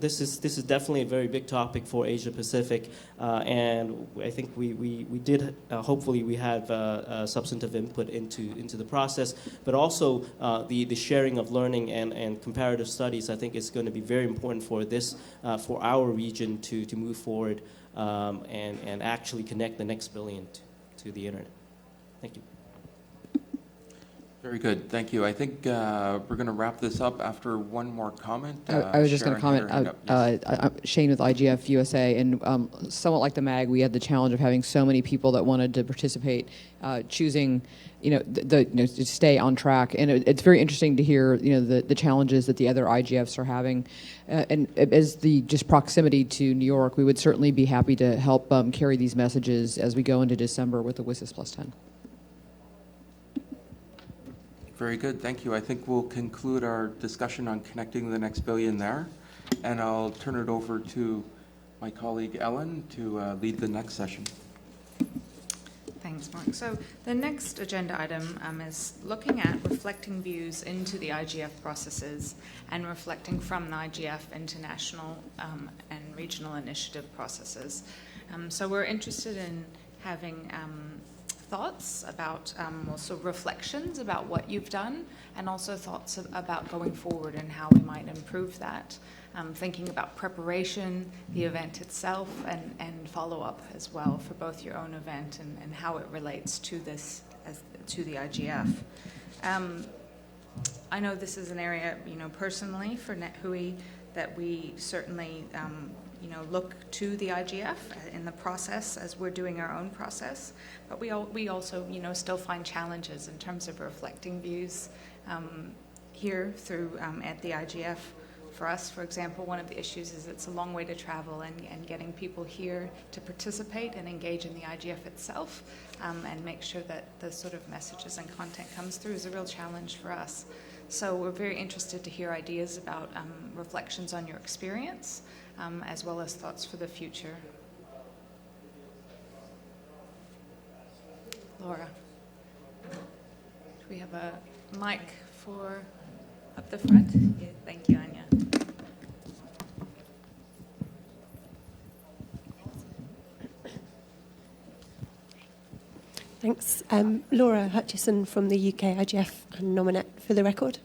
this is definitely a very big topic for Asia Pacific, and I think we did hopefully we have substantive input into the process, but also the sharing of learning and comparative studies. I think is going to be very important for this for our region to move forward and actually connect the next billion to the internet. Thank you. Very good, thank you. I think we're going to wrap this up after one more comment. I was just going to comment. Shane with IGF USA, and somewhat like the MAG, we had the challenge of having so many people that wanted to participate, choosing, to stay on track. And it's very interesting to hear, the challenges that the other IGFs are having. And as the just proximity to New York, we would certainly be happy to help carry these messages as we go into December with the WSIS Plus 10. Very good, thank you. I think we'll conclude our discussion on connecting the next billion there, and I'll turn it over to my colleague Ellen to lead the next session. Thanks, Mark. So the next agenda item is looking at reflecting views into the IGF processes and reflecting from the IGF into national and regional initiative processes. So we're interested in having thoughts about, also reflections about what you've done, and also thoughts about going forward and how we might improve that. Thinking about preparation, the event itself, and follow-up as well for both your own event and how it relates to this, to the IGF. I know this is an area, personally for NetHui that we certainly, look to the IGF in the process as we're doing our own process. But we also, still find challenges in terms of reflecting views here through at the IGF. For us, for example, one of the issues is it's a long way to travel, and getting people here to participate and engage in the IGF itself and make sure that the sort of messages and content comes through is a real challenge for us. So we're very interested to hear ideas about reflections on your experience, as well as thoughts for the future. Laura, do we have a mic for up the front? Yeah, thank you, Anya. Thanks. Laura Hutchison from the UK IGF and Nominet for the record.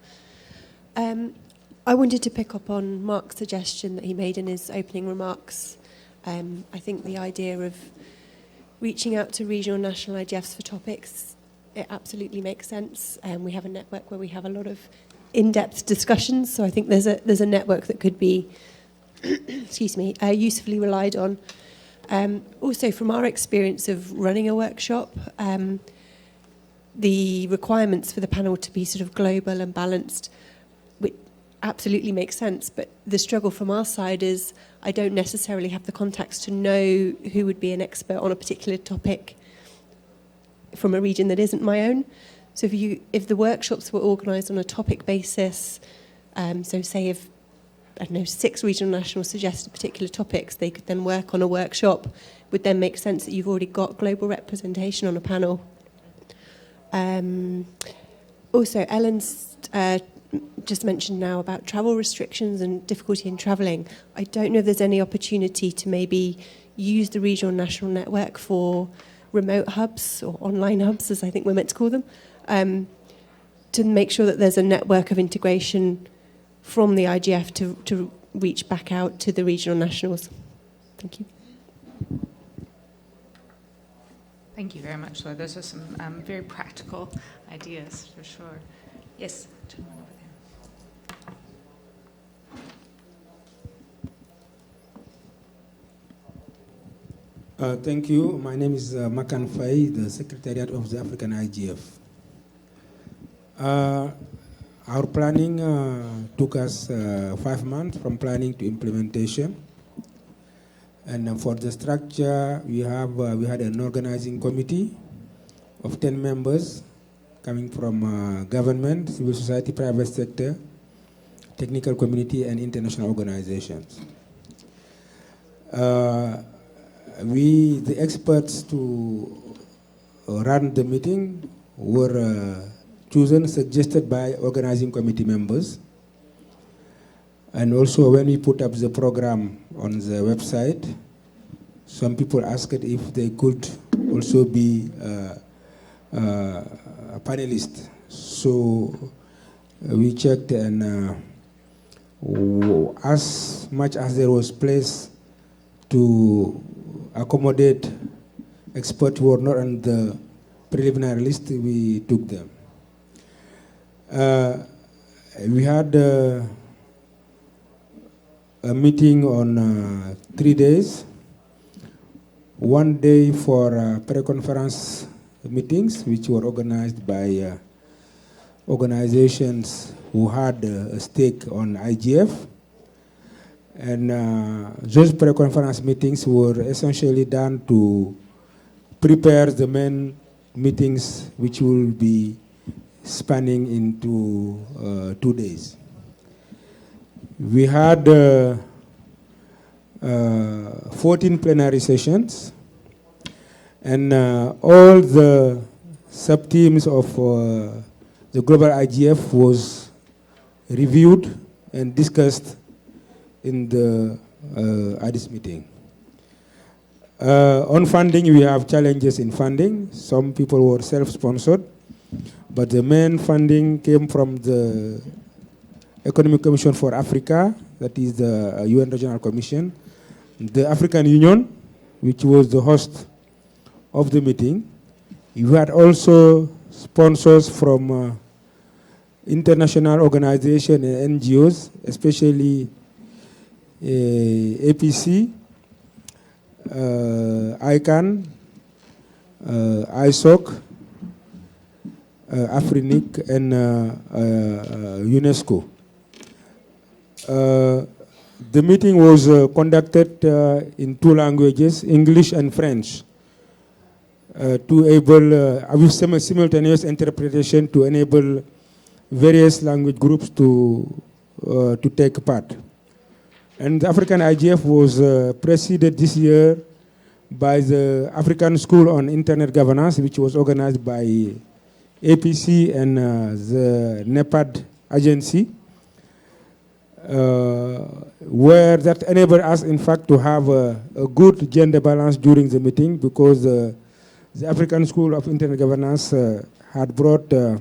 I wanted to pick up on Mark's suggestion that he made in his opening remarks. I think the idea of reaching out to regional national IGFs for topics, it absolutely makes sense. We have a network where we have a lot of in-depth discussions, so I think there's a network that could be usefully relied on. Also, from our experience of running a workshop, the requirements for the panel to be sort of global and balanced, absolutely makes sense. But the struggle from our side is I don't necessarily have the contacts to know who would be an expert on a particular topic from a region that isn't my own. So if the workshops were organised on a topic basis, so say if, I don't know, 6 regional nationals suggested particular topics, they could then work on a workshop, would then make sense that you've already got global representation on a panel. Also, Ellen's just mentioned now about travel restrictions and difficulty in travelling. I don't know if there's any opportunity to maybe use the regional national network for remote hubs or online hubs, as I think we're meant to call them, to make sure that there's a network of integration from the IGF to reach back out to the regional nationals. Thank you. Thank you very much, Laura. Those are some very practical ideas, for sure. Yes, gentleman over there. Thank you. My name is Makan Fai, the Secretariat of the African IGF. Our planning took us 5 months from planning to implementation. And for the structure, we had an organizing committee of 10 members coming from government, civil society, private sector, technical community, and international organizations. The experts to run the meeting were chosen, suggested by organizing committee members. And also when we put up the program on the website, some people asked if they could also be a panelist. So we checked, and as much as there was place to accommodate experts who were not on the preliminary list, we took them. We had a meeting on 3 days. 1 day for pre-conference meetings, which were organized by organizations who had a stake on IGF. And those pre-conference meetings were essentially done to prepare the main meetings, which will be spanning into 2 days. We had 14 plenary sessions, and all the sub-teams of the global IGF was reviewed and discussed in the Addis meeting. On funding, we have challenges in funding. Some people were self-sponsored, but the main funding came from the Economic Commission for Africa, that is the UN Regional Commission, the African Union, which was the host of the meeting. You had also sponsors from international organizations and NGOs, especially APC, ICANN, ISOC, Afrinic, and UNESCO. The meeting was conducted in 2 languages, English and French, to enable with simultaneous interpretation to enable various language groups to take part. And the African IGF was preceded this year by the African School on Internet Governance, which was organized by APC and the NEPAD agency, where that enabled us, in fact, to have a good gender balance during the meeting, because the African School of Internet Governance had brought a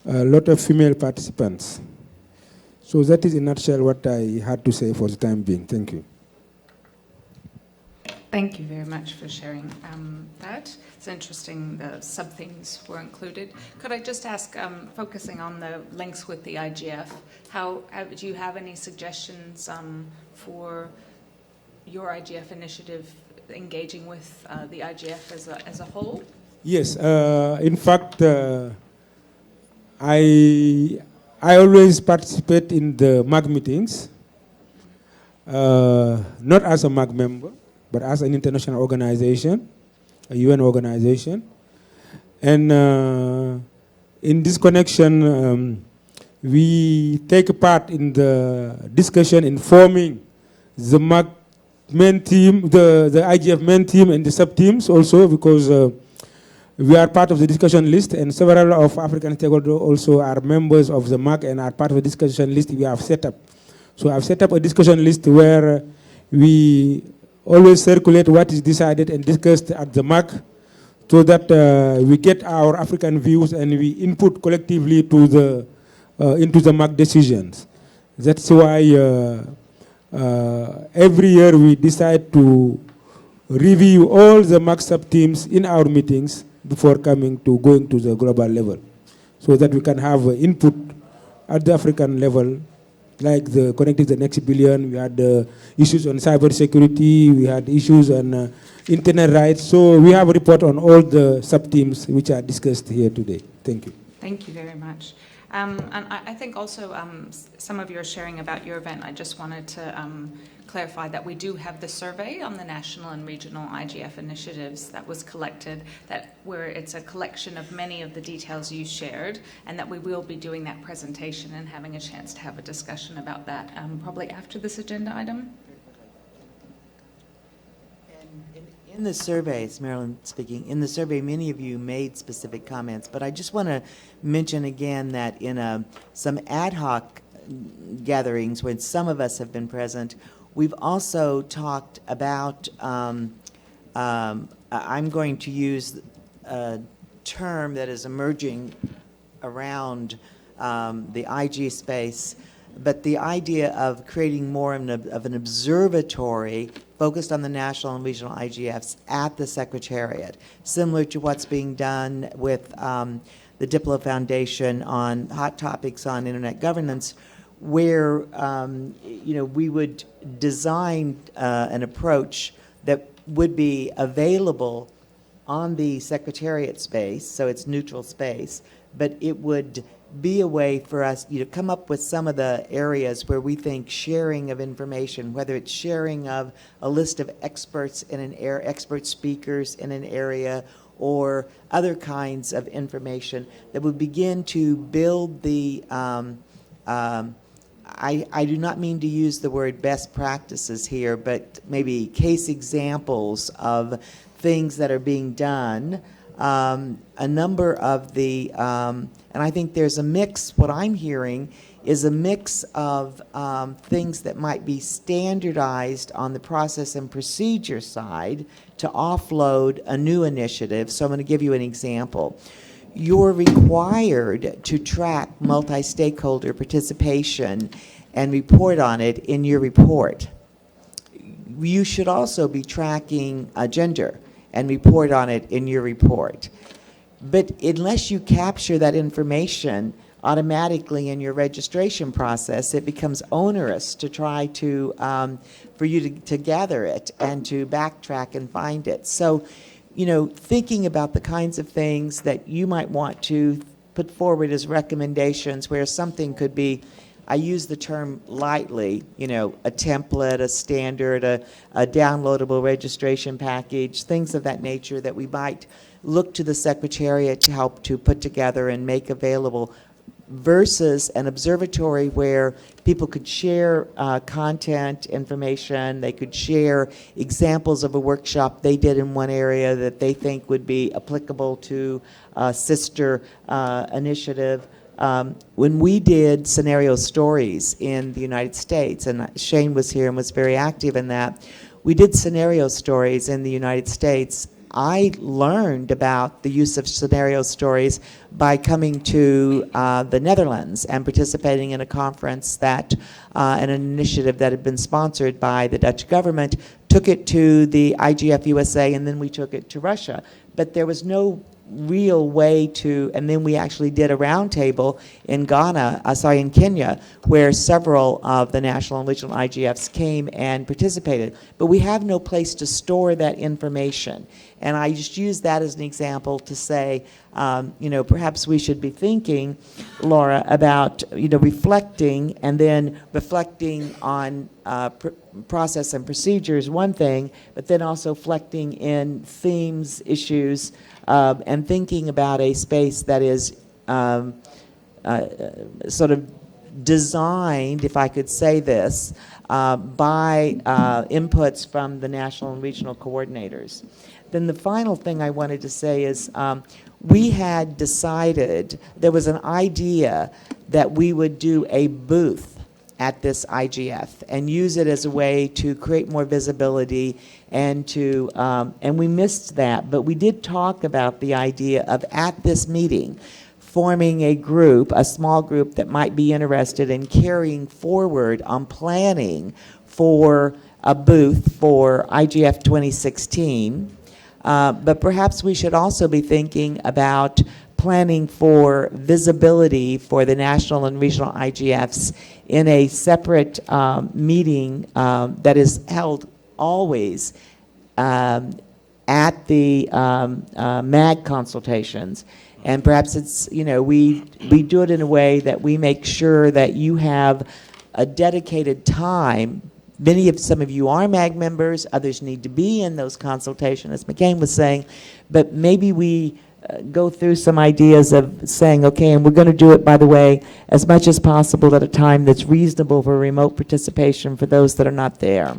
lot of female participants. So that is in a nutshell what I had to say for the time being. Thank you. Thank you very much for sharing that. It's interesting the sub-themes were included. Could I just ask, focusing on the links with the IGF, do you have any suggestions for your IGF initiative engaging with the IGF as a whole? Yes, in fact, I I always participate in the MAG meetings, not as a MAG member, but as an international organization, a UN organization. And in this connection, we take part in the discussion in forming the MAG main team, the IGF main team and the sub-teams also, because we are part of the discussion list, and several of African stakeholders also are members of the MAG and are part of the discussion list we have set up. So I've set up a discussion list where we always circulate what is decided and discussed at the MAG, so that we get our African views and we input collectively to the into the MAG decisions. That's why every year we decide to review all the MAG sub-teams in our meetings before going to the global level, so that we can have input at the African level, like the connecting the next billion. We had issues on cybersecurity, we had issues on internet rights. So we have a report on all the sub-teams which are discussed here today. Thank you. Thank you very much. And I think also some of your sharing about your event, I just wanted to clarify that we do have the survey on the national and regional IGF initiatives that was collected, where it's a collection of many of the details you shared, and that we will be doing that presentation and having a chance to have a discussion about that probably after this agenda item. In the survey, it's Marilyn speaking, in the survey many of you made specific comments, but I just want to mention again that in some ad hoc gatherings when some of us have been present, we've also talked about, I'm going to use a term that is emerging around the IG space, but the idea of creating more of an observatory focused on the national and regional IGFs at the Secretariat, similar to what's being done with the Diplo Foundation on hot topics on internet governance, where we would design an approach that would be available on the Secretariat space, so it's neutral space, but it would be a way for us to come up with some of the areas where we think sharing of information, whether it's sharing of a list of experts in an area, expert speakers in an area, or other kinds of information that would begin to build the I do not mean to use the word best practices here, but maybe case examples of things that are being done. A number of the, and I think there's a mix, what I'm hearing is a mix of things that might be standardized on the process and procedure side to offload a new initiative. So I'm going to give you an example. You're required to track multi-stakeholder participation and report on it in your report. You should also be tracking gender and report on it in your report. But unless you capture that information automatically in your registration process, it becomes onerous to try to, for you to gather it and to backtrack and find it. So, thinking about the kinds of things that you might want to put forward as recommendations where something could be, I use the term lightly, a template, a standard, a downloadable registration package, things of that nature that we might look to the Secretariat to help to put together and make available, versus an observatory where people could share content, information, they could share examples of a workshop they did in one area that they think would be applicable to a sister initiative. When we did scenario stories in the United States, and Shane was here and was very active in that, we did scenario stories in the United States. I learned about the use of scenario stories by coming to the Netherlands and participating in a conference that, and an initiative that had been sponsored by the Dutch government, took it to the IGF USA, and then we took it to Russia. But there was no real way to, and then we actually did a roundtable in in Kenya, where several of the national and regional IGFs came and participated. But we have no place to store that information. And I just use that as an example to say, perhaps we should be thinking, Laura, about, reflecting, and then reflecting on process and procedures, one thing, but then also reflecting in themes, issues, and thinking about a space that is sort of designed, if I could say this, by inputs from the national and regional coordinators. Then the final thing I wanted to say is we had decided, there was an idea that we would do a booth at this IGF and use it as a way to create more visibility and to, and we missed that, but we did talk about the idea of at this meeting forming a group, a small group that might be interested in carrying forward on planning for a booth for IGF 2016. But perhaps we should also be thinking about planning for visibility for the national and regional IGFs in a separate meeting that is held always at the MAG consultations. And perhaps it's, we do it in a way that we make sure that you have a dedicated time. Some of you are MAG members, others need to be in those consultations, as McCain was saying, but maybe we go through some ideas of saying, okay, and we're going to do it, by the way, as much as possible at a time that's reasonable for remote participation for those that are not there.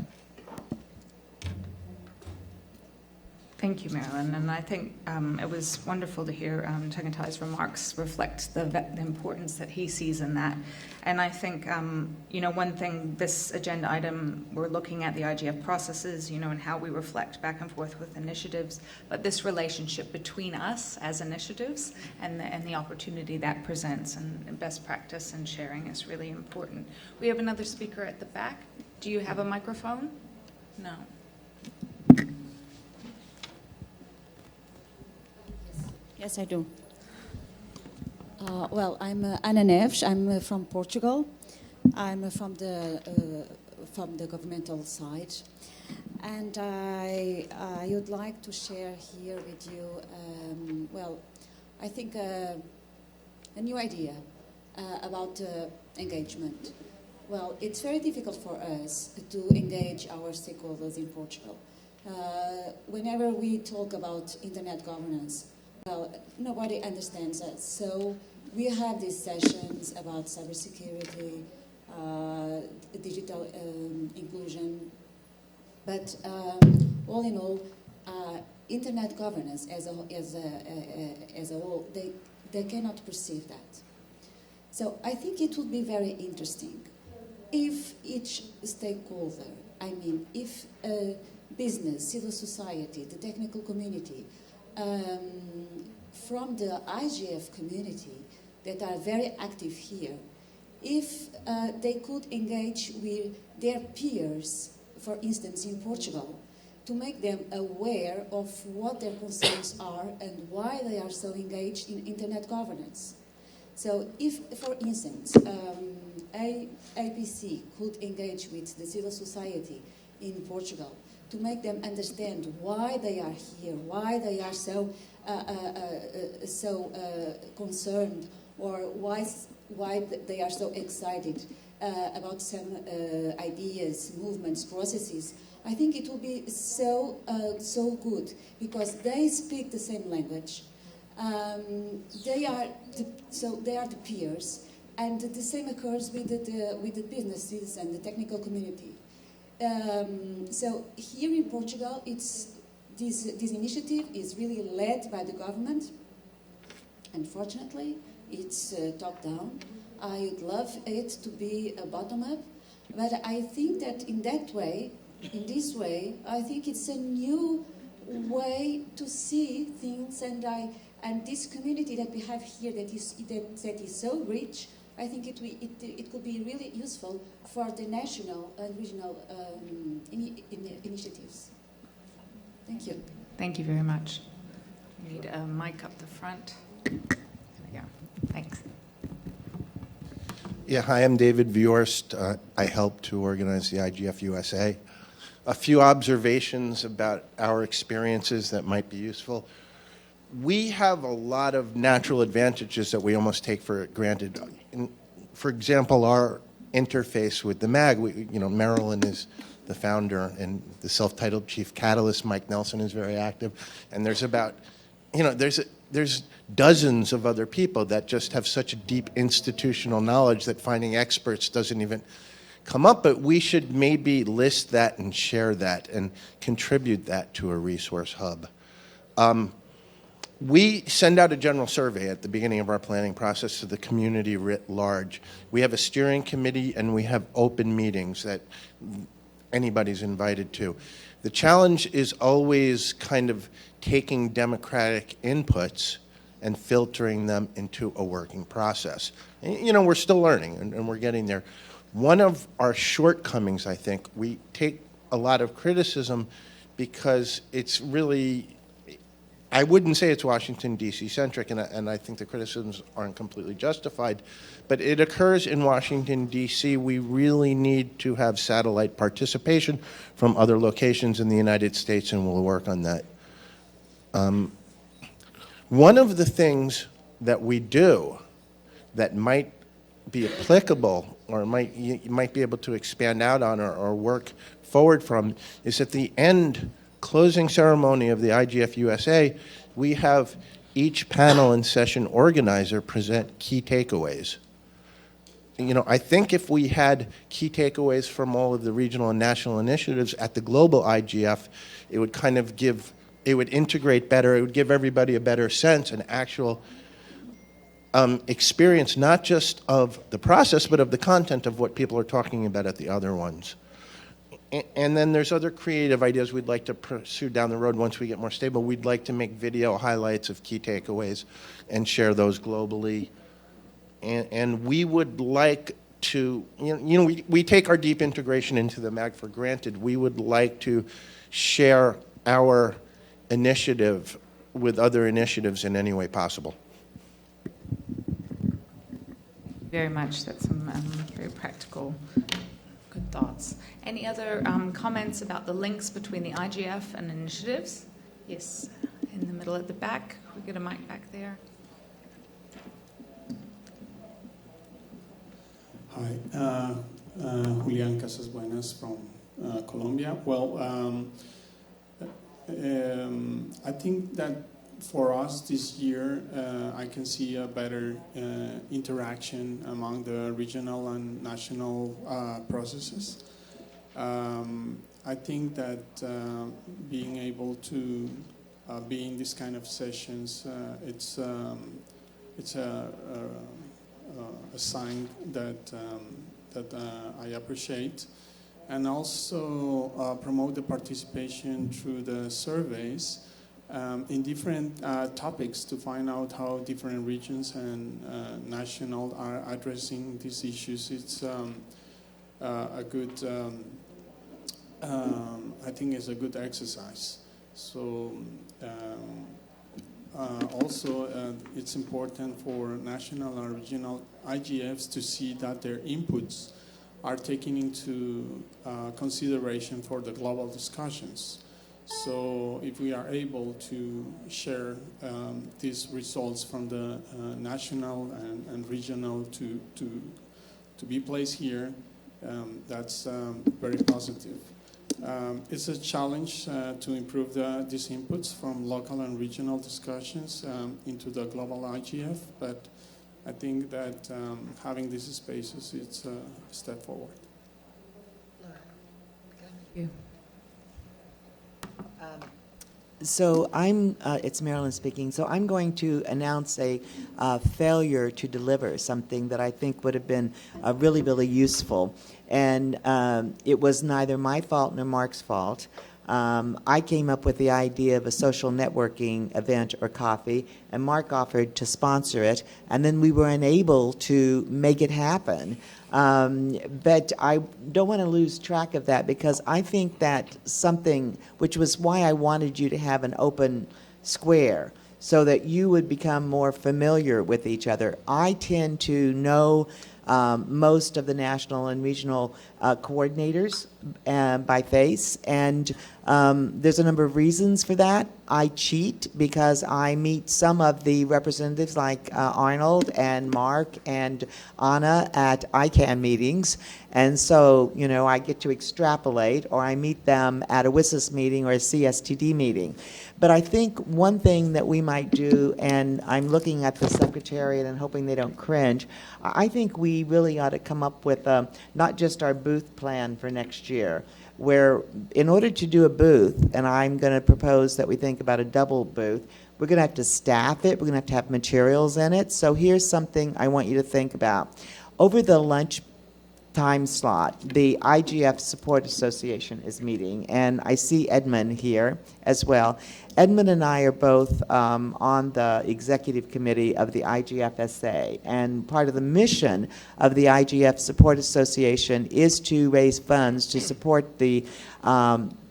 Thank you, Marilyn. And I think it was wonderful to hear Tangentai's remarks reflect the importance that he sees in that. And I think, one thing, this agenda item, we're looking at the IGF processes, and how we reflect back and forth with initiatives, but this relationship between us as initiatives and the opportunity that presents and best practice and sharing is really important. We have another speaker at the back. Do you have a microphone? No. Yes, I do. Well, I'm Ana Neves. I'm from Portugal. I'm from the governmental side, and I would like to share here with you. Well, I think a new idea about engagement. Well, it's very difficult for us to engage our stakeholders in Portugal. Whenever we talk about internet governance, well, nobody understands us. So we have these sessions about cybersecurity, digital inclusion, but all in all, internet governance as a whole, they cannot perceive that. So I think it would be very interesting if each stakeholder, if business, civil society, the technical community, from the IGF community that are very active here, if they could engage with their peers, for instance in Portugal, to make them aware of what their concerns are and why they are so engaged in internet governance. So if, for instance, APC could engage with the civil society in Portugal to make them understand why they are here, why they are so concerned, or why they are so excited about some ideas, movements, processes. I think it will be so good because they speak the same language. They are the peers, and the same occurs with the businesses and the technical community. So here in Portugal, this initiative is really led by the government. Unfortunately, it's top-down. I would love it to be a bottom-up, but I think that in this way, I think it's a new way to see things, and this community that we have here that is so rich, I think it could be really useful for the national and regional initiatives. Thank you. Thank you very much. We need a mic up the front. There we go. Thanks. Yeah, hi, I'm David Viorst. I helped to organize the IGF USA. A few observations about our experiences that might be useful. We have a lot of natural advantages that we almost take for granted. For example, our interface with the MAG, Marilyn is the founder and the self-titled chief catalyst. Mike Nelson is very active. And there's about, there's dozens of other people that just have such a deep institutional knowledge that finding experts doesn't even come up, but we should maybe list that and share that and contribute that to a resource hub. We send out a general survey at the beginning of our planning process to the community writ large. We have a steering committee and we have open meetings that anybody's invited to. The challenge is always kind of taking democratic inputs and filtering them into a working process. And, we're still learning and we're getting there. One of our shortcomings, I think, we take a lot of criticism because it's really, I wouldn't say it's Washington, D.C. centric, and I think the criticisms aren't completely justified, but it occurs in Washington, D.C. We really need to have satellite participation from other locations in the United States, and we'll work on that. One of the things that we do that might be applicable or you might be able to expand out on or work forward from is at the end closing ceremony of the IGF USA, we have each panel and session organizer present key takeaways. I think if we had key takeaways from all of the regional and national initiatives at the global IGF, it would kind of it would integrate better, it would give everybody a better sense, an actual experience, not just of the process, but of the content of what people are talking about at the other ones. And then there's other creative ideas we'd like to pursue down the road once we get more stable. We'd like to make video highlights of key takeaways and share those globally. And we would like to, we take our deep integration into the MAG for granted. We would like to share our initiative with other initiatives in any way possible. Very much. That's some very practical, good thoughts. Any other comments about the links between the IGF and initiatives? Yes, in the middle at the back. We get a mic back there. Hi, Julian Casas Buenas from Colombia. Well, I think that for us this year, I can see a better interaction among the regional and national processes. I think that being able to be in this kind of sessions, it's a sign that I appreciate, and also promote the participation through the surveys in different topics to find out how different regions and national are addressing these issues. It's a good, I think it's a good exercise. So also it's important for national and regional IGFs to see that their inputs are taken into consideration for the global discussions. So if we are able to share these results from the national and regional to be placed here, that's very positive. It's a challenge to improve these inputs from local and regional discussions into the global IGF, but I think that having these spaces, it's a step forward. Thank you. So it's Marilyn speaking. So I'm going to announce a failure to deliver something that I think would have been really, really useful. And it was neither my fault nor Mark's fault. I came up with the idea of a social networking event or coffee, and Mark offered to sponsor it, and then we were unable to make it happen. But I don't want to lose track of that, because I think that something, which was why I wanted you to have an open square, so that you would become more familiar with each other. I tend to know most of the national and regional coordinators by face, and there's a number of reasons for that. I cheat because I meet some of the representatives like Arnold and Mark and Anna at ICANN meetings, and so, you know, I get to extrapolate, or I meet them at a WSIS meeting or a CSTD meeting. But I think one thing that we might do, and I'm looking at the Secretariat and hoping they don't cringe, I think we really ought to come up with not just our booth plan for next year, where in order to do a booth, and I'm going to propose that we think about a double booth, we're going to have to staff it, we're going to have materials in it. So here's something I want you to think about. Over the lunch time slot, the IGF Support Association is meeting, and I see Edmund here as well. Edmund and I are both on the executive committee of the IGF-SA, and part of the mission of the IGF Support Association is to raise funds to support the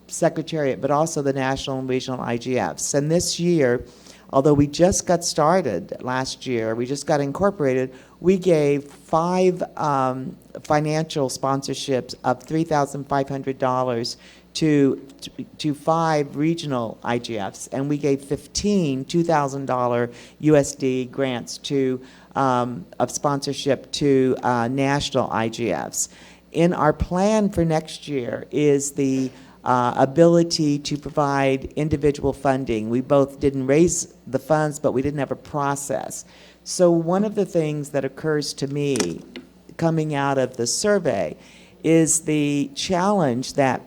Secretariat, but also the national and regional IGFs. And this year, although we just got started last year, we just got incorporated, we gave 5 financial sponsorships of $3,500 to 5 regional IGFs, and we gave 15 $2,000 USD grants of sponsorship to national IGFs. In our plan for next year is the ability to provide individual funding. We both didn't raise the funds, but we didn't have a process. So one of the things that occurs to me coming out of the survey is the challenge that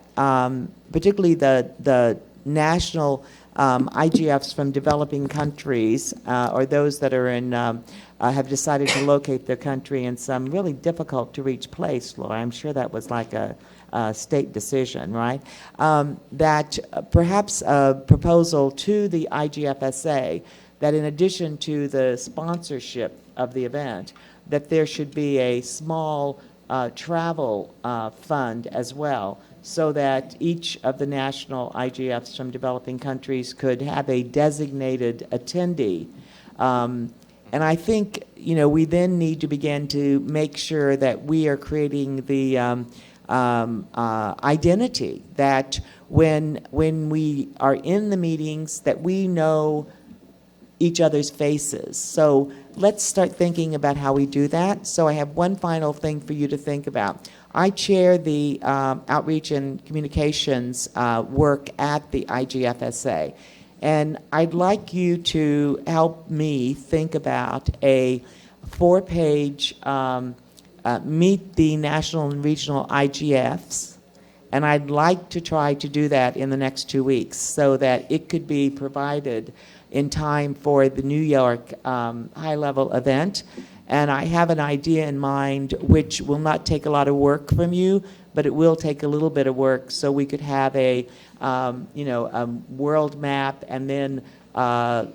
particularly the national IGFs from developing countries or those that are in have decided to locate their country in some really difficult to reach place, Laura. I'm sure that was like a state decision, right? That perhaps a proposal to the IGFSA that in addition to the sponsorship of the event, that there should be a small travel fund as well, so that each of the national IGFs from developing countries could have a designated attendee. And I think, you know, we then need to begin to make sure that we are creating the identity that when we are in the meetings that we know each other's faces. So let's start thinking about how we do that. So I have one final thing for you to think about. I chair the outreach and communications work at the IGFSA, and I'd like you to help me think about a 4-page meet the national and regional IGFs, and I'd like to try to do that in the next 2 weeks so that it could be provided in time for the New York high-level event. And I have an idea in mind which will not take a lot of work from you, but it will take a little bit of work, so we could have a world map and then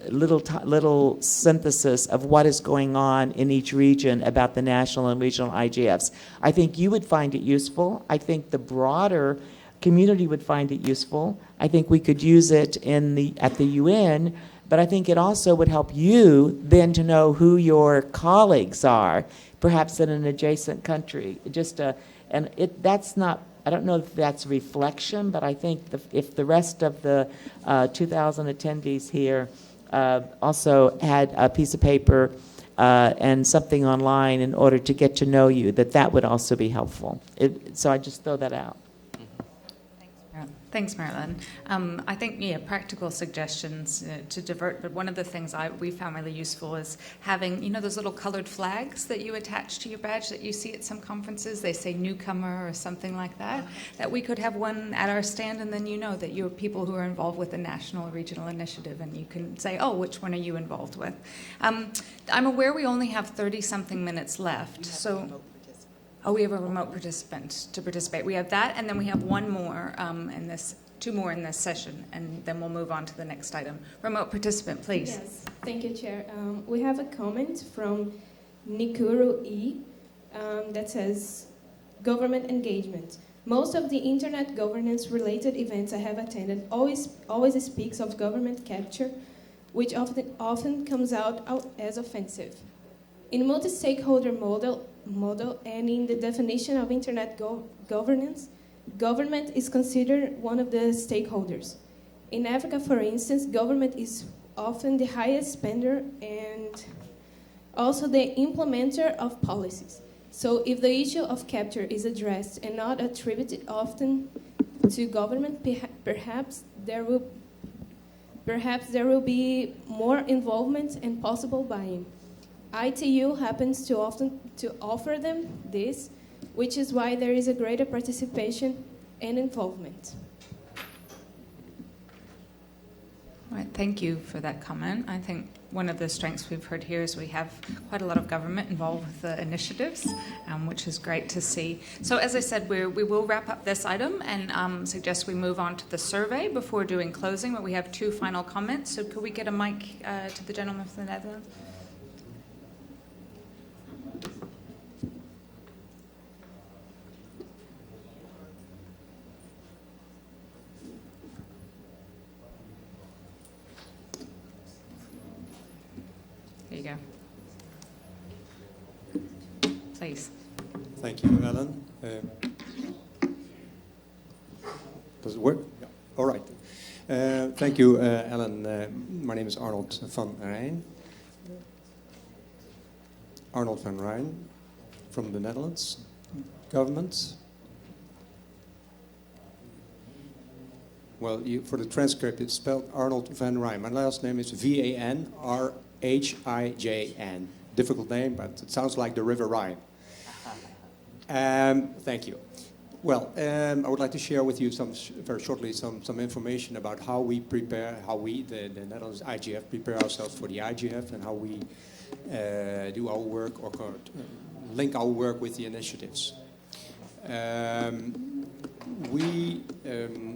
little synthesis of what is going on in each region about the national and regional IGFs. I think you would find it useful. I think the broader community would find it useful. I think we could use it at the UN, but I think it also would help you then to know who your colleagues are, perhaps in an adjacent country. That's not, I don't know if that's reflection, but I think if the rest of the 2,000 attendees here also had a piece of paper and something online in order to get to know you, that would also be helpful. So I just throw that out. Thanks, Marilyn. I think, practical suggestions to divert, but one of the things we found really useful is having, those little colored flags that you attach to your badge that you see at some conferences. They say newcomer or something like that, that we could have one at our stand, and then that you're people who are involved with the national or regional initiative, and you can say, oh, which one are you involved with? I'm aware we only have 30-something minutes left, so... Oh, we have a remote participant to participate. We have that, and then we have one more two more in this session, and then we'll move on to the next item. Remote participant, please. Yes, thank you, Chair. We have a comment from Nikuru E. That says, government engagement. Most of the internet governance-related events I have attended always speaks of government capture which often comes out as offensive. In multi-stakeholder model and in the definition of internet governance, government is considered one of the stakeholders. In Africa, for instance, government is often the highest spender and also the implementer of policies. So if the issue of capture is addressed and not attributed often to government, perhaps there will be more involvement and possible buy-in. ITU happens to often to offer them this, which is why there is a greater participation and involvement. Right, thank you for that comment. I think one of the strengths we've heard here is we have quite a lot of government involved with the initiatives, which is great to see. So as I said, we will wrap up this item and suggest we move on to the survey before doing closing, but we have 2 final comments. So could we get a mic to the gentleman from the Netherlands? There you go. Please. Thank you, Ellen. Does it work? Yeah. All right. Thank you, Ellen. My name is Arnold van Rijn. Arnold van Rijn from the Netherlands government. Well, for the transcript, it's spelled Arnold van Rijn. My last name is V-A-N-R-H-I-J-N. Difficult name, but it sounds like the River Rhine. Thank you. Well, I would like to share with you very shortly some information about how we prepare, how we, the Netherlands IGF, prepare ourselves for the IGF and how we do our work or link our work with the initiatives. We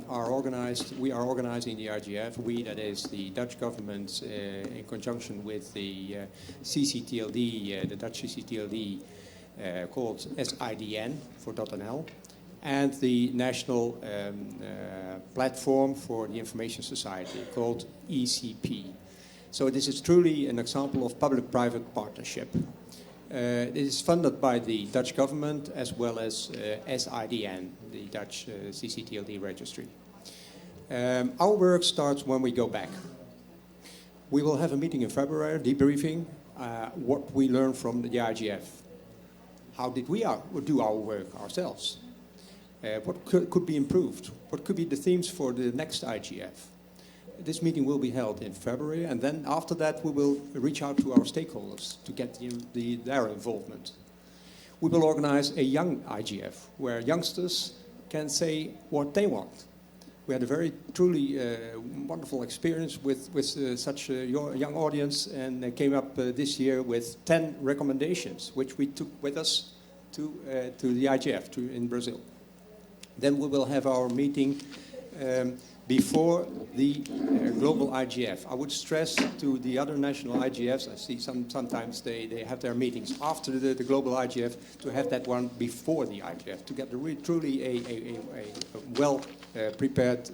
are organizing the IGF. We, that is the Dutch government, in conjunction with the CCTLD, the Dutch CCTLD, called SIDN for .nl, and the national platform for the information society called ECP. So this is truly an example of public-private partnership. It is funded by the Dutch government as well as SIDN, the Dutch CCTLD registry. Our work starts when we go back. We will have a meeting in February, debriefing what we learned from the IGF. How did we do our work ourselves? What could be improved? What could be the themes for the next IGF? This meeting will be held in February, and then after that we will reach out to our stakeholders to get their involvement. We will organize a young IGF, where youngsters can say what they want. We had a very truly wonderful experience with such a young audience, and they came up this year with 10 recommendations, which we took with us to the IGF in Brazil. Then we will have our meeting before the global IGF. I would stress to the other national IGFs, I see sometimes they have their meetings after the global IGF, to have that one before the IGF, to get truly a well-prepared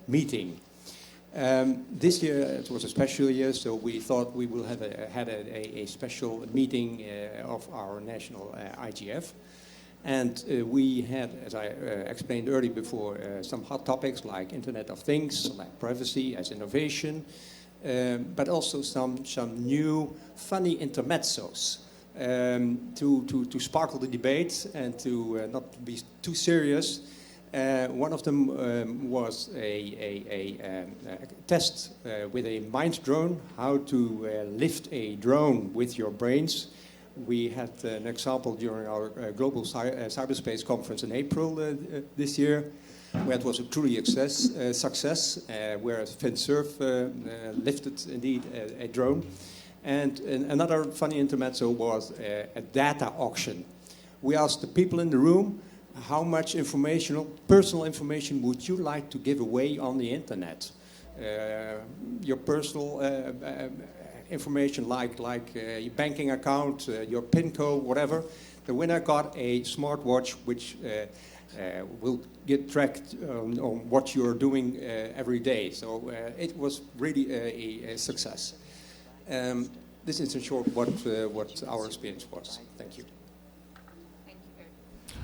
meeting. This year it was a special year, so we thought we will have had a special meeting of our national IGF. And we had, as I explained earlier before, some hot topics like Internet of Things, like privacy as innovation, but also some new funny intermezzos to sparkle the debate and to not be too serious. One of them was a test with a mind drone, how to lift a drone with your brains. We had an example during our global cyberspace conference in April this year, where it was a truly success, where FinSurf lifted indeed a drone. And another funny intermezzo was a data auction. We asked the people in the room, how much personal information would you like to give away on the internet? Your personal information like your banking account, your PIN code, whatever. The winner got a smartwatch which will get tracked on what you're doing every day. So it was really a success. This is in short what our experience was. Thank you.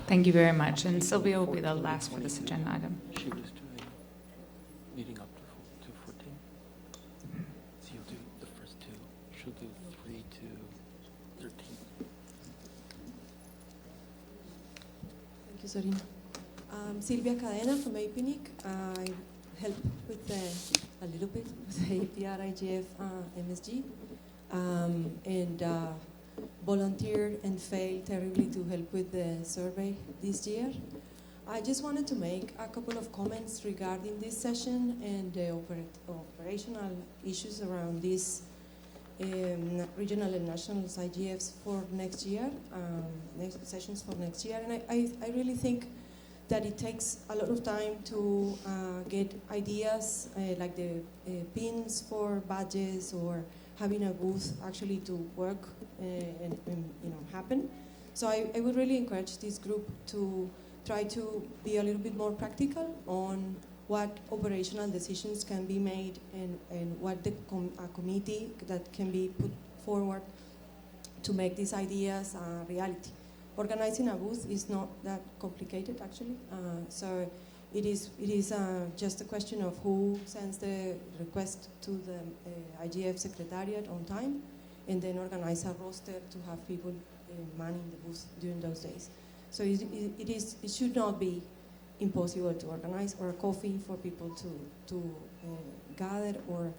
Thank you very much. And Sylvia will be the last for this agenda item. She was doing meeting up to 14. So you'll do the first two. She'll do 3 to 13. Thank you, Sorina. Silvia Cadena from APNIC. I help with a little bit with APR, IGF, MSG, and volunteered and failed terribly to help with the survey this year. I just wanted to make a couple of comments regarding this session and the operational issues around these regional and national IGFs for next year, next sessions for next year. And I really think that it takes a lot of time to get ideas like the pins for badges or having a booth actually to work and happen. So I would really encourage this group to try to be a little bit more practical on what operational decisions can be made and what a committee that can be put forward to make these ideas a reality. Organizing a booth is not that complicated, actually. So it is just a question of who sends the request to the IGF Secretariat on time, and then organize a roster to have people manning the booth during those days. So it should not be impossible to organize, or a coffee for people to gather or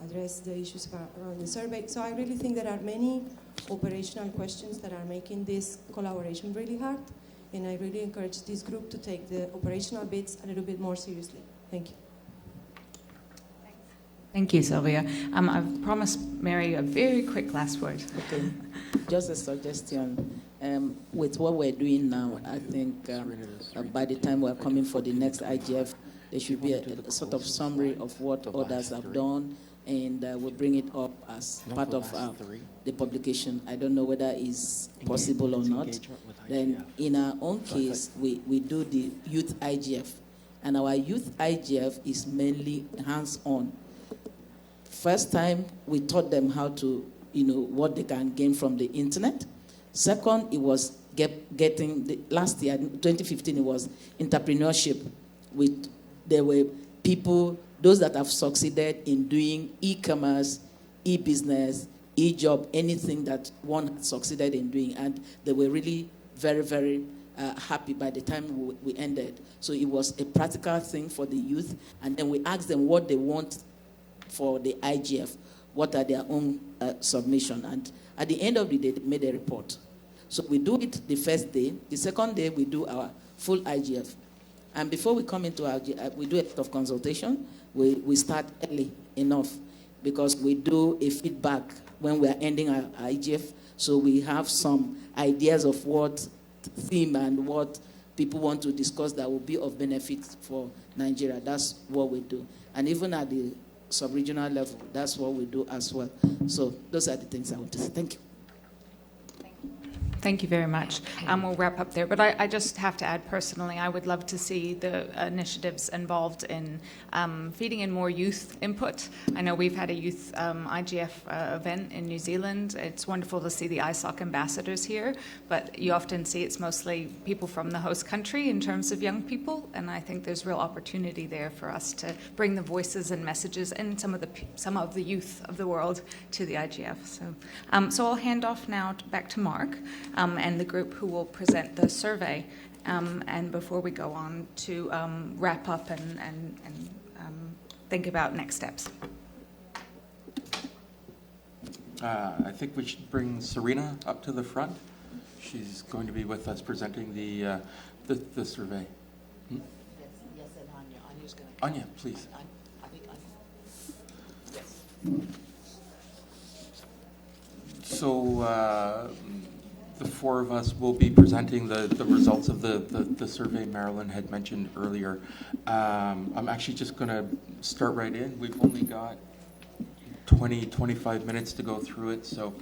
address the issues around the survey. So I really think there are many operational questions that are making this collaboration really hard, and I really encourage this group to take the operational bits a little bit more seriously. Thank you. Thank you, Sylvia. I've promised Mary a very quick last word. Okay, just a suggestion. With what we're doing now, I think by the time we're coming for the next IGF, there should be a sort of summary of what others have done, and we'll bring it up as part of the publication. I don't know whether it's possible or not. Then in our own case, we do the youth IGF, and our youth IGF is mainly hands-on. First time, we taught them how to, what they can gain from the internet. Second, it was last year, 2015, it was entrepreneurship. There were people, those that have succeeded in doing e-commerce, e-business, e-job, anything that one succeeded in doing. And they were really very, very happy by the time we ended. So it was a practical thing for the youth. And then we asked them what they want for the IGF, what are their own submission. And at the end of the day, they made a report. So we do it the first day. The second day, we do our full IGF. And before we come into our IGF, we do a lot of consultation. We start early enough because we do a feedback when we are ending our IGF. So we have some ideas of what theme and what people want to discuss that will be of benefit for Nigeria. That's what we do. And even at the sub-regional level, that's what we do as well. So those are the things I want to say. Thank you. Thank you very much. We'll wrap up there. But I just have to add personally, I would love to see the initiatives involved in feeding in more youth input. I know we've had a youth IGF event in New Zealand. It's wonderful to see the ISOC ambassadors here, but you often see it's mostly people from the host country in terms of young people, and I think there's real opportunity there for us to bring the voices and messages and some of the youth of the world to the IGF. So I'll hand off now back to Mark. And the group who will present the survey, and before we go on to wrap up and think about next steps. I think we should bring Serena up to the front. She's going to be with us presenting the survey. Hmm? Yes, and Anya. Anya's going to. Anya, please. I think Anya. Yes. So the four of us will be presenting the results of the survey Marilyn had mentioned earlier. I'm actually just going to start right in. We've only got 25 minutes to go through it, so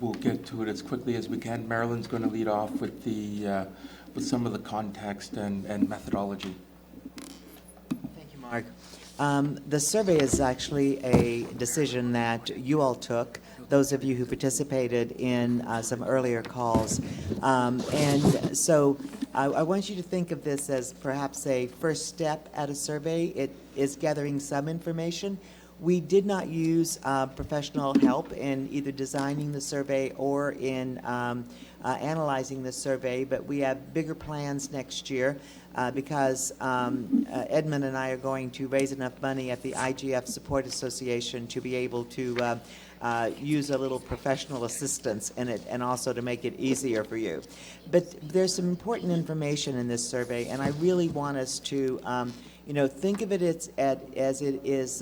we'll get to it as quickly as we can. Marilyn's going to lead off with the with some of the context and methodology. Thank you, Mark. The survey is actually a decision that you all took, those of you who participated in some earlier calls. And so I want you to think of this as perhaps a first step at a survey. It is gathering some information. We did not use professional help in either designing the survey or in analyzing the survey, but we have bigger plans next year because Edmund and I are going to raise enough money at the IGF Support Association to be able to use a little professional assistance in it and also to make it easier for you. But there's some important information in this survey, and I really want us to think of it as it is.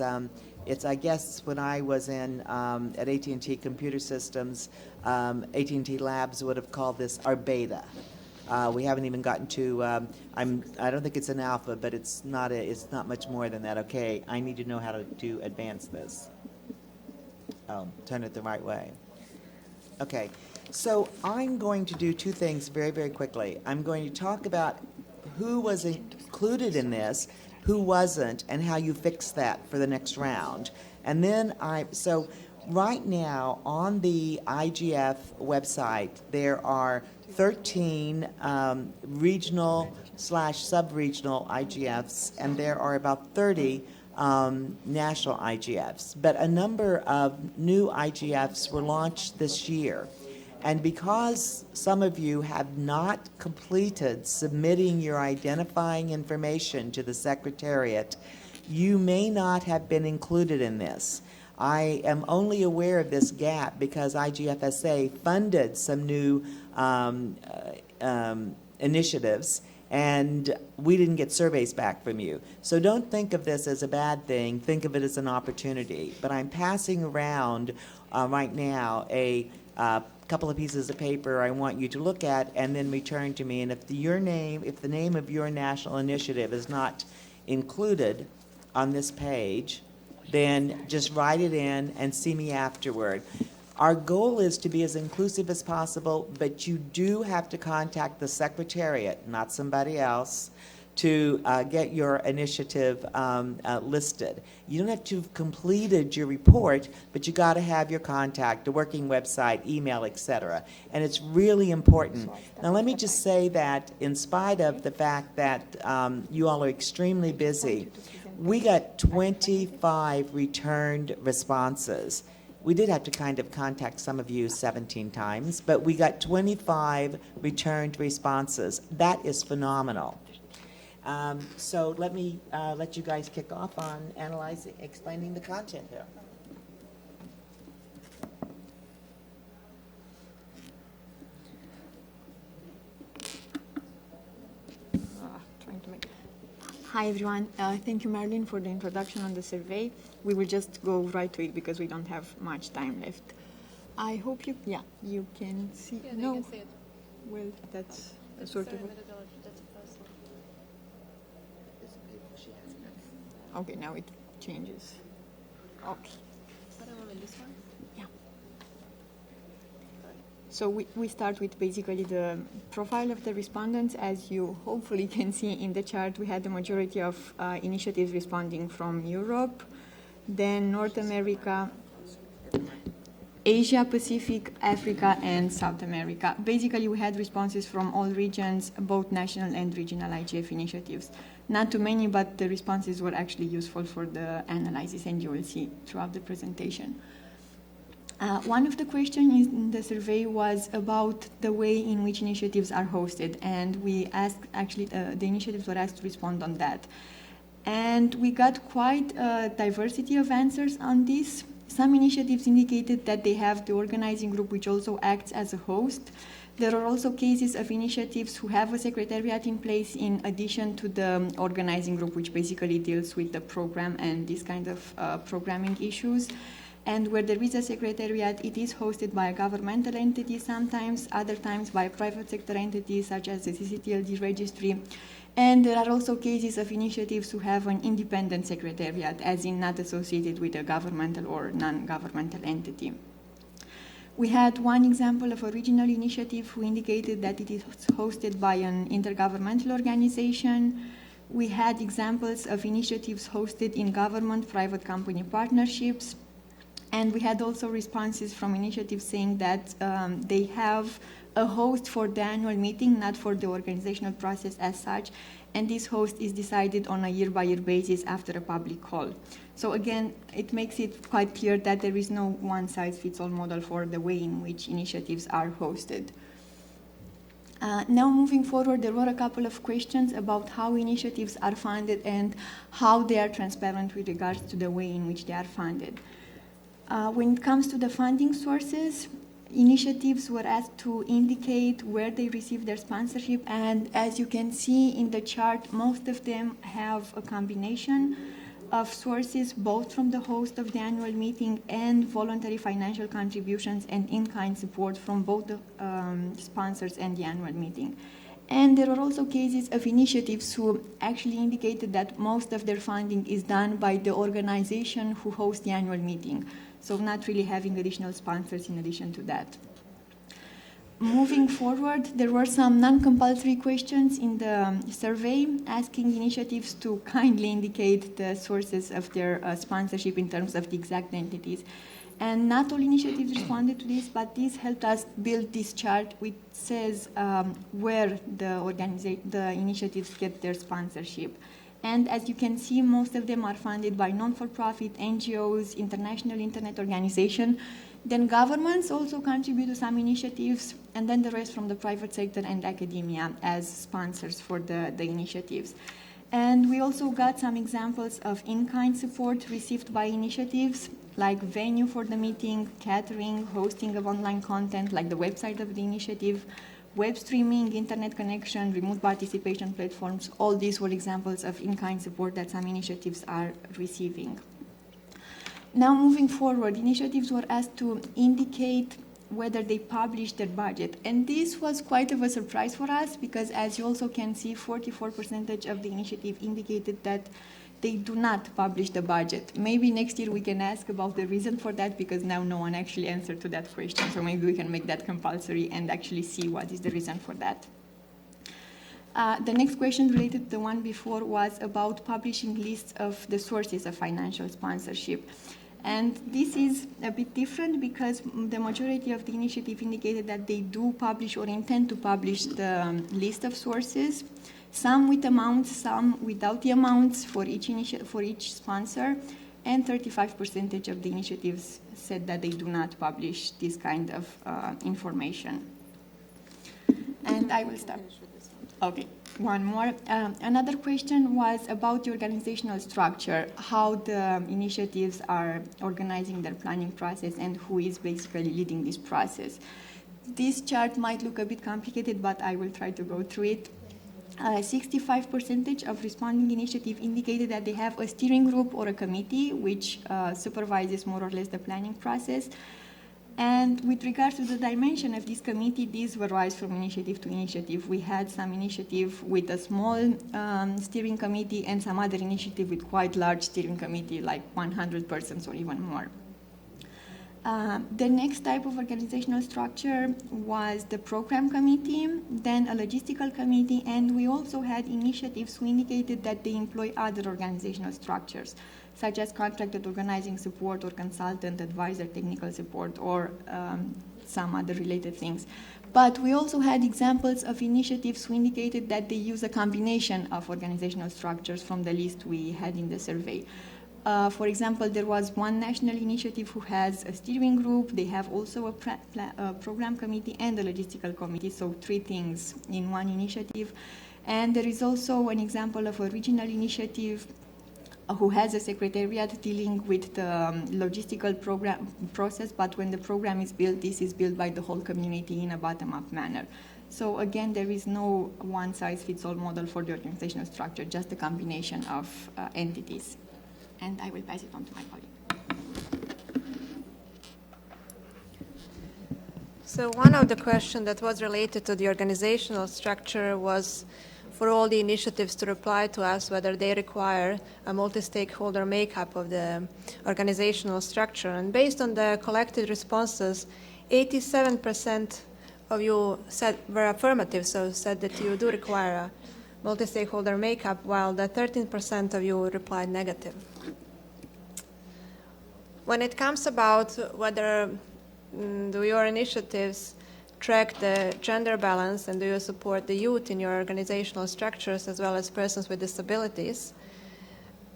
It's, I guess, when I was in at AT&T Computer Systems, AT&T Labs would have called this our beta. We haven't even gotten to. I don't think it's an alpha, but it's not much more than that. Okay, I need to know how to advance this. Oh, turn it the right way. Okay, so I'm going to do two things very, very quickly. I'm going to talk about who was included in this, who wasn't, and how you fix that for the next round. And then so right now on the IGF website, there are 13 regional/sub-regional IGFs, and there are about 30 national IGFs. But a number of new IGFs were launched this year. And because some of you have not completed submitting your identifying information to the Secretariat, you may not have been included in this. I am only aware of this gap because IGFSA funded some new initiatives, and we didn't get surveys back from you. So don't think of this as a bad thing. Think of it as an opportunity. But I'm passing around right now a couple of pieces of paper I want you to look at and then return to me. And if the name of your national initiative is not included on this page, then just write it in and see me afterward. Our goal is to be as inclusive as possible, but you do have to contact the Secretariat, not somebody else, to get your initiative listed. You don't have to have completed your report, but you got to have your contact, a working website, email, etc. And it's really important. Now let me just say that in spite of the fact that you all are extremely busy, we got 25 returned responses. We did have to kind of contact some of you 17 times, but we got 25 returned responses. That is phenomenal. So let me let you guys kick off on explaining the content here. Hi everyone, thank you Marilyn for the introduction on the survey. We will just go right to it because we don't have much time left. I hope you can see. Yeah, no, can see it. Well, that's a sort of. Okay, now it changes. Okay. This one? Yeah. So we start with basically the profile of the respondents. As you hopefully can see in the chart, we had the majority of initiatives responding from Europe, then North America, Asia, Pacific, Africa, and South America. Basically, we had responses from all regions, both national and regional IGF initiatives. Not too many, but the responses were actually useful for the analysis, and you will see throughout the presentation. One of the questions in the survey was about the way in which initiatives are hosted, and we asked, actually, the initiatives were asked to respond on that. And we got quite a diversity of answers on this. Some initiatives indicated that they have the organizing group which also acts as a host. There are also cases of initiatives who have a secretariat in place in addition to the organizing group, which basically deals with the program and these kind of programming issues. And where there is a secretariat, it is hosted by a governmental entity sometimes, other times by a private sector entity such as the CCTLD registry. And there are also cases of initiatives who have an independent secretariat, as in not associated with a governmental or non-governmental entity. We had one example of a regional initiative who indicated that it is hosted by an intergovernmental organization. We had examples of initiatives hosted in government, private company partnerships. And we had also responses from initiatives saying that they have a host for the annual meeting, not for the organizational process as such. And this host is decided on a year-by-year basis after a public call. So again, it makes it quite clear that there is no one-size-fits-all model for the way in which initiatives are hosted. Now moving forward, there were a couple of questions about how initiatives are funded and how they are transparent with regards to the way in which they are funded. When it comes to the funding sources, initiatives were asked to indicate where they receive their sponsorship, and as you can see in the chart, most of them have a combination of sources, both from the host of the annual meeting and voluntary financial contributions and in-kind support from both the sponsors and the annual meeting. And there are also cases of initiatives who actually indicated that most of their funding is done by the organization who hosts the annual meeting. So not really having additional sponsors in addition to that. Moving forward, there were some non-compulsory questions in the survey asking initiatives to kindly indicate the sources of their sponsorship in terms of the exact entities. And not all initiatives responded to this, but this helped us build this chart which says where the initiatives get their sponsorship. And as you can see, most of them are funded by non-for-profit, NGOs, international internet organizations. Then governments also contribute to some initiatives, and then the rest from the private sector and academia as sponsors for the initiatives. And we also got some examples of in-kind support received by initiatives, like venue for the meeting, catering, hosting of online content, like the website of the initiative, web streaming, internet connection, remote participation platforms. All these were examples of in-kind support that some initiatives are receiving. Now moving forward, initiatives were asked to indicate whether they published their budget. And this was quite of a surprise for us because, as you also can see, 44% of the initiative indicated that they do not publish the budget. Maybe next year we can ask about the reason for that because now no one actually answered to that question. So maybe we can make that compulsory and actually see what is the reason for that. The next question related to the one before was about publishing lists of the sources of financial sponsorship. And this is a bit different because the majority of the initiative indicated that they do publish or intend to publish the list of sources, some with amounts, some without the amounts for each sponsor, and 35% of the initiatives said that they do not publish this kind of information. And I will stop. Okay, one more. Another question was about the organizational structure, how the initiatives are organizing their planning process and who is basically leading this process. This chart might look a bit complicated, but I will try to go through it. 65% of responding initiative indicated that they have a steering group or a committee which supervises more or less the planning process. And with regards to the dimension of this committee, these varies from initiative to initiative. We had some initiative with a small steering committee and some other initiative with quite large steering committee, like 100 persons or even more. The next type of organizational structure was the program committee, then a logistical committee, and we also had initiatives who indicated that they employ other organizational structures, such as contracted organizing support or consultant, advisor, technical support, or some other related things. But we also had examples of initiatives who indicated that they use a combination of organizational structures from the list we had in the survey. For example, there was one national initiative who has a steering group. They have also a program committee and a logistical committee, so 3 things in one initiative. And there is also an example of a regional initiative who has a secretariat dealing with the logistical program process, but when the program is built, this is built by the whole community in a bottom-up manner. So again, there is no one-size-fits-all model for the organizational structure, just a combination of entities. And I will pass it on to my colleague. So one of the questions that was related to the organizational structure was for all the initiatives to reply to us whether they require a multi-stakeholder makeup of the organizational structure. And based on the collected responses, 87% of you were affirmative, so said that you do require a multi-stakeholder makeup, while the 13% of you replied negative. When it comes about whether do your initiatives track the gender balance and do you support the youth in your organizational structures as well as persons with disabilities,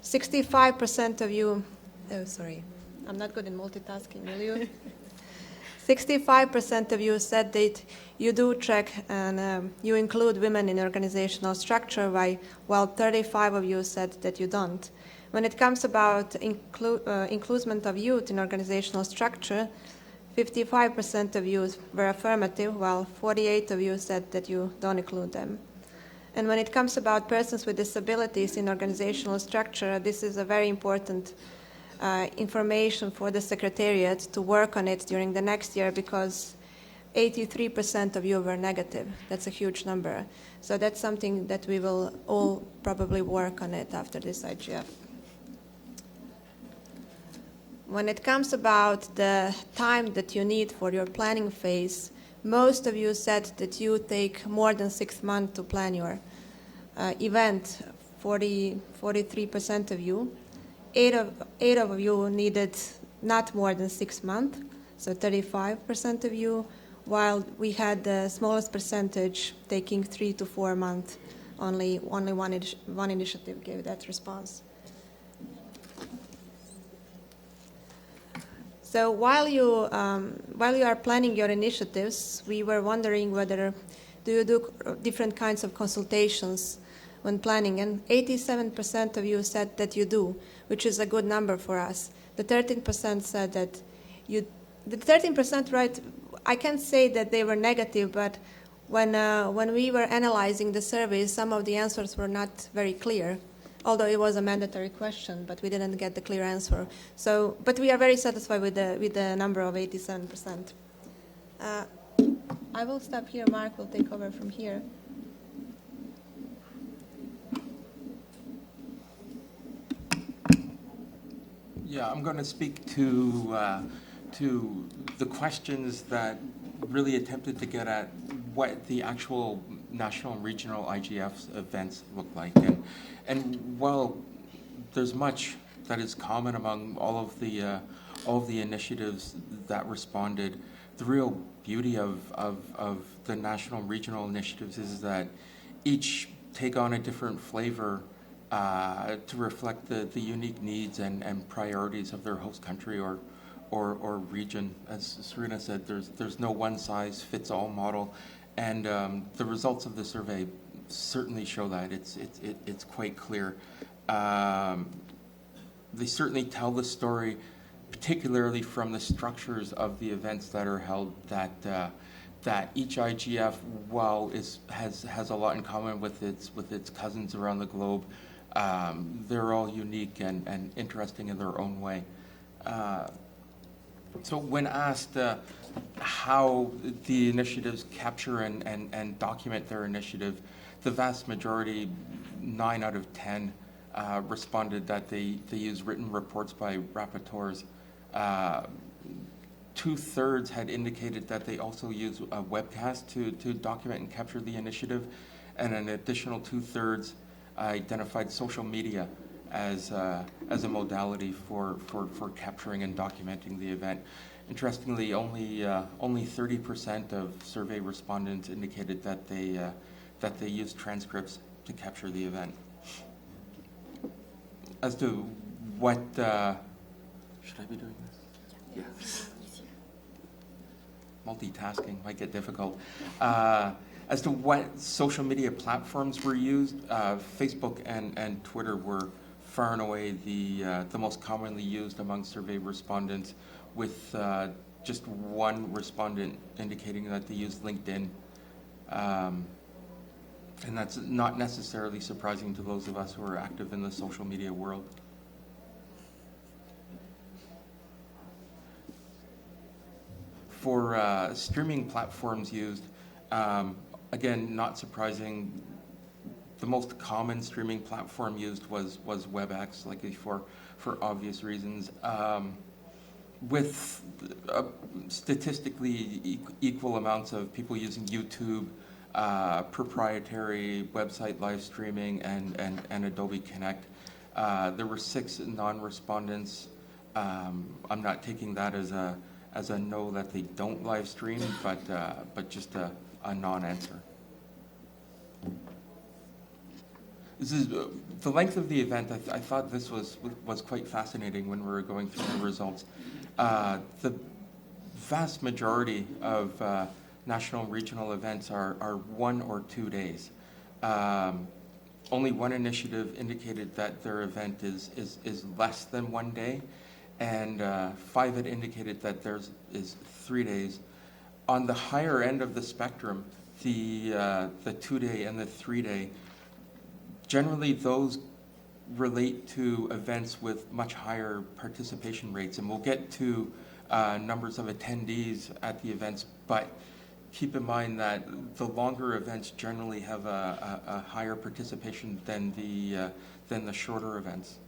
65% of you, oh sorry, I'm not good in multitasking, will you? 65% of you said that you do track and you include women in organizational structure, while 35% of you said that you don't. When it comes about inclusion of youth in organizational structure, 55% of you were affirmative, while 48% of you said that you don't include them. And when it comes about persons with disabilities in organizational structure, this is a very important information for the Secretariat to work on it during the next year, because 83% of you were negative. That's a huge number. So that's something that we will all probably work on it after this IGF. When it comes about the time that you need for your planning phase, most of you said that you take more than 6 months to plan your event, 43% of you. 8 of you needed not more than 6 months, so 35% of you, while we had the smallest percentage taking 3 to 4 months. Only one initiative gave that response. So while you are planning your initiatives, we were wondering whether do you do different kinds of consultations when planning, and 87% of you said that you do, which is a good number for us. The 13% said that you, the 13%, right, I can't say that they were negative, but when we were analyzing the surveys, some of the answers were not very clear, although it was a mandatory question, but we didn't get the clear answer. So, but we are very satisfied with the number of 87%. I will stop here. Mark will take over from here. Yeah, I'm going to speak to the questions that really attempted to get at what the actual national and regional IGF events look like. And while there's much that is common among all of the initiatives that responded, the real beauty of the national and regional initiatives is that each take on a different flavor to reflect the unique needs and priorities of their host country or region. As Serena said, there's no one-size-fits-all model, and the results of the survey certainly show that. It's quite clear. They certainly tell the story, particularly from the structures of the events that are held, that each IGF, while has a lot in common with its cousins around the globe, they're all unique and interesting in their own way. So when asked how the initiatives capture and document their initiative, the vast majority, 9 out of 10, responded that they use written reports by rapporteurs. 2/3 had indicated that they also use a webcast to document and capture the initiative, and an additional 2/3 identified social media as a modality for capturing and documenting the event. Interestingly, only 30% of survey respondents indicated that they use transcripts to capture the event. As to what should I be doing this? Yeah. Multitasking might get difficult. As to what social media platforms were used, Facebook and Twitter were far and away the most commonly used among survey respondents, with just one respondent indicating that they used LinkedIn. And that's not necessarily surprising to those of us who are active in the social media world. For streaming platforms used, again, not surprising, the most common streaming platform used was WebEx, like before, for obvious reasons. with statistically equal amounts of people using YouTube, proprietary website live streaming, and Adobe Connect. There were 6 non-respondents. I'm not taking that as a no that they don't live stream, but just a non-answer. This is the length of the event. I thought this was quite fascinating when we were going through the results. The vast majority of national and regional events are 1 or 2 days. Only one initiative indicated that their event is less than 1 day, and 5 had indicated that theirs is 3 days. On the higher end of the spectrum, the 2-day and the 3-day, generally those relate to events with much higher participation rates, and we'll get to numbers of attendees at the events, but keep in mind that the longer events generally have a higher participation than the shorter events.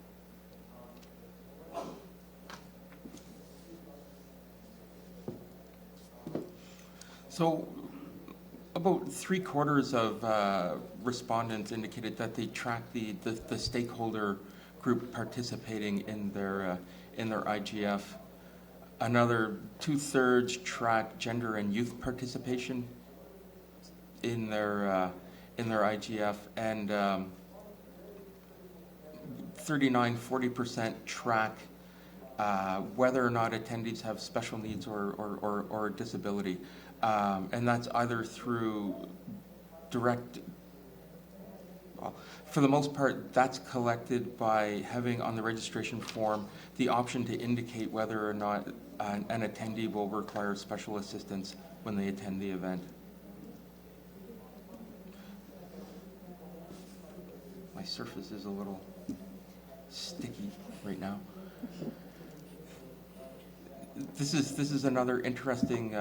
So about 3/4 of respondents indicated that they tracked the stakeholder group participating in their IGF. Another 2/3 tracked gender and youth participation in their IGF, and 39-40% track whether or not attendees have special needs or disability. And that's either through direct, well, for the most part, that's collected by having on the registration form the option to indicate whether or not an attendee will require special assistance when they attend the event. My surface is a little sticky right now. This is another interesting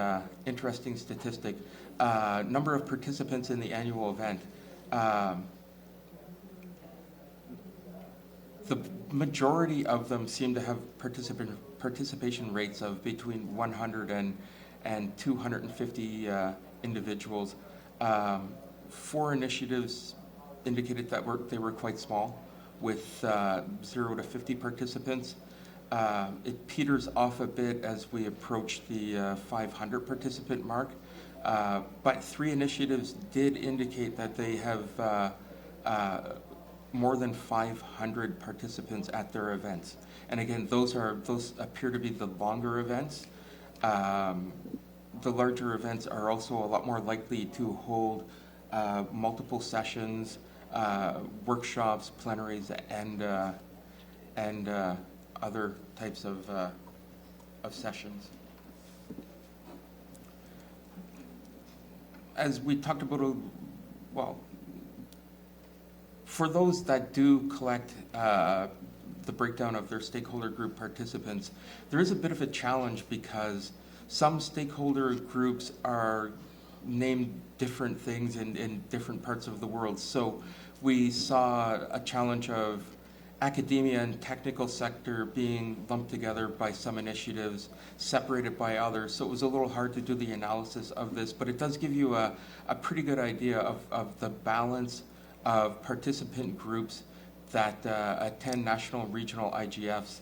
statistic. Number of participants in the annual event. The majority of them seem to have participation rates of between 100 and 250 individuals. 4 initiatives indicated that they were quite small, with 0 to 50 participants. It peters off a bit as we approach the 500 participant mark, but 3 initiatives did indicate that they have more than 500 participants at their events. And again, those appear to be the longer events. The larger events are also a lot more likely to hold multiple sessions, workshops, plenaries, and other types of sessions. As we talked about, well, for those that do collect the breakdown of their stakeholder group participants, there is a bit of a challenge because some stakeholder groups are named different things in different parts of the world. So we saw a challenge of academia and technical sector being lumped together by some initiatives, separated by others. So it was a little hard to do the analysis of this, but it does give you a pretty good idea of the balance of participant groups that attend national and regional IGFs.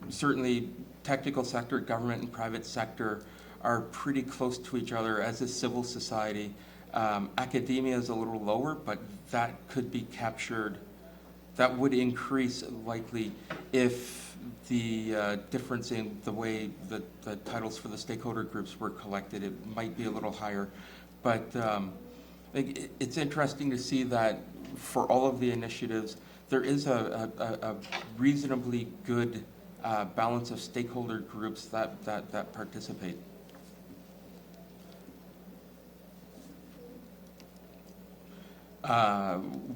Certainly technical sector, government and private sector are pretty close to each other, as is civil society. Academia is a little lower, but that could be captured. That would increase likely if the difference in the way that the titles for the stakeholder groups were collected, it might be a little higher. But it's interesting to see that for all of the initiatives, there is a reasonably good balance of stakeholder groups that participate.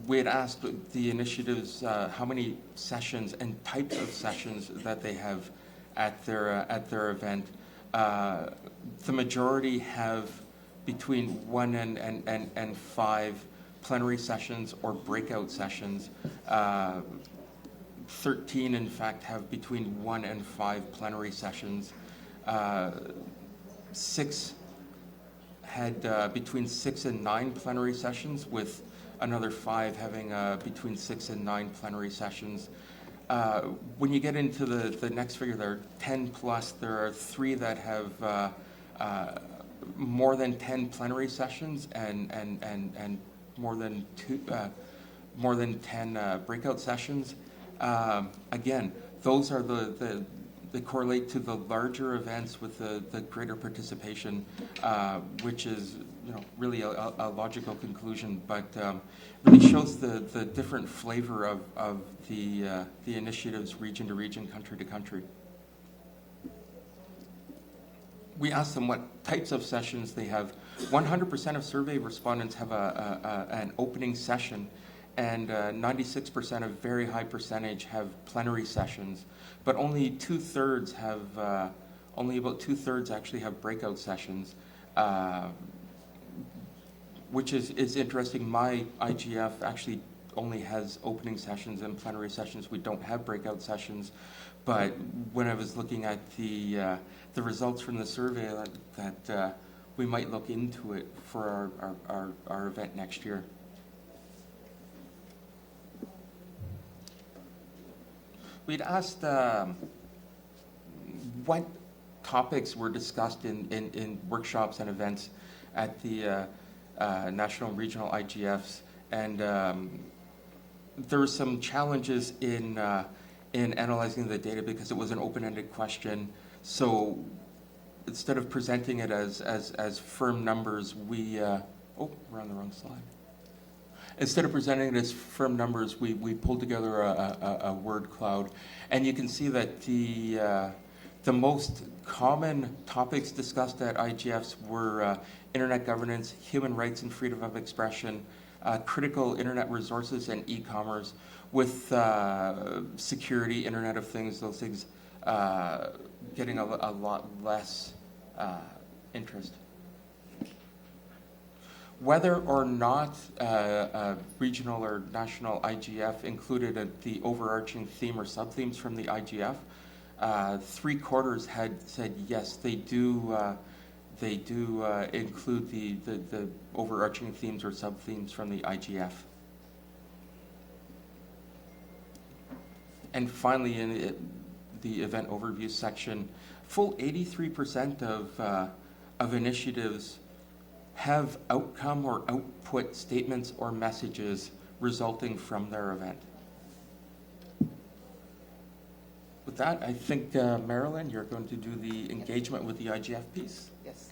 We had asked the initiatives how many sessions and types of sessions that they have at their event. The majority have between 1 and 5 plenary sessions or breakout sessions. 13, in fact, have between 1 and 5 plenary sessions. 6 had between 6 and 9 plenary sessions, with another 5 having between 6 and 9 plenary sessions. When you get into the next figure, there are 10 plus. There are 3 that have more than 10 plenary sessions and more than 10 breakout sessions. Again, those are they correlate to the larger events with the greater participation, which is really a logical conclusion, but really shows the different flavor of the initiatives region to region, country to country. We asked them what types of sessions they have. 100% of survey respondents have an opening session, and 96%, a very high percentage, have plenary sessions. But only two-thirds have, only about two-thirds actually have breakout sessions, which is interesting. My IGF actually only has opening sessions and plenary sessions. We don't have breakout sessions. But when I was looking at the results from the survey, that we might look into it for our event next year. We'd asked what topics were discussed in workshops and events at the national and regional IGFs, and there were some challenges in analyzing the data because it was an open-ended question. So instead of presenting it as firm numbers, we oh, we're on the wrong slide. Instead of presenting it as firm numbers, we pulled together a word cloud, and you can see that the most common topics discussed at IGFs were internet governance, human rights and freedom of expression, critical internet resources, and e-commerce, with security, Internet of Things, those things getting a lot less interest. Whether or not a regional or national IGF included the overarching theme or sub-themes from the IGF, 3/4 had said yes, they do include the overarching themes or sub-themes from the IGF. And finally, in the event overview section, full 83% of initiatives have outcome or output statements or messages resulting from their event. With that, I think, Marilyn, you're going to do the engagement with the IGF piece. Yes.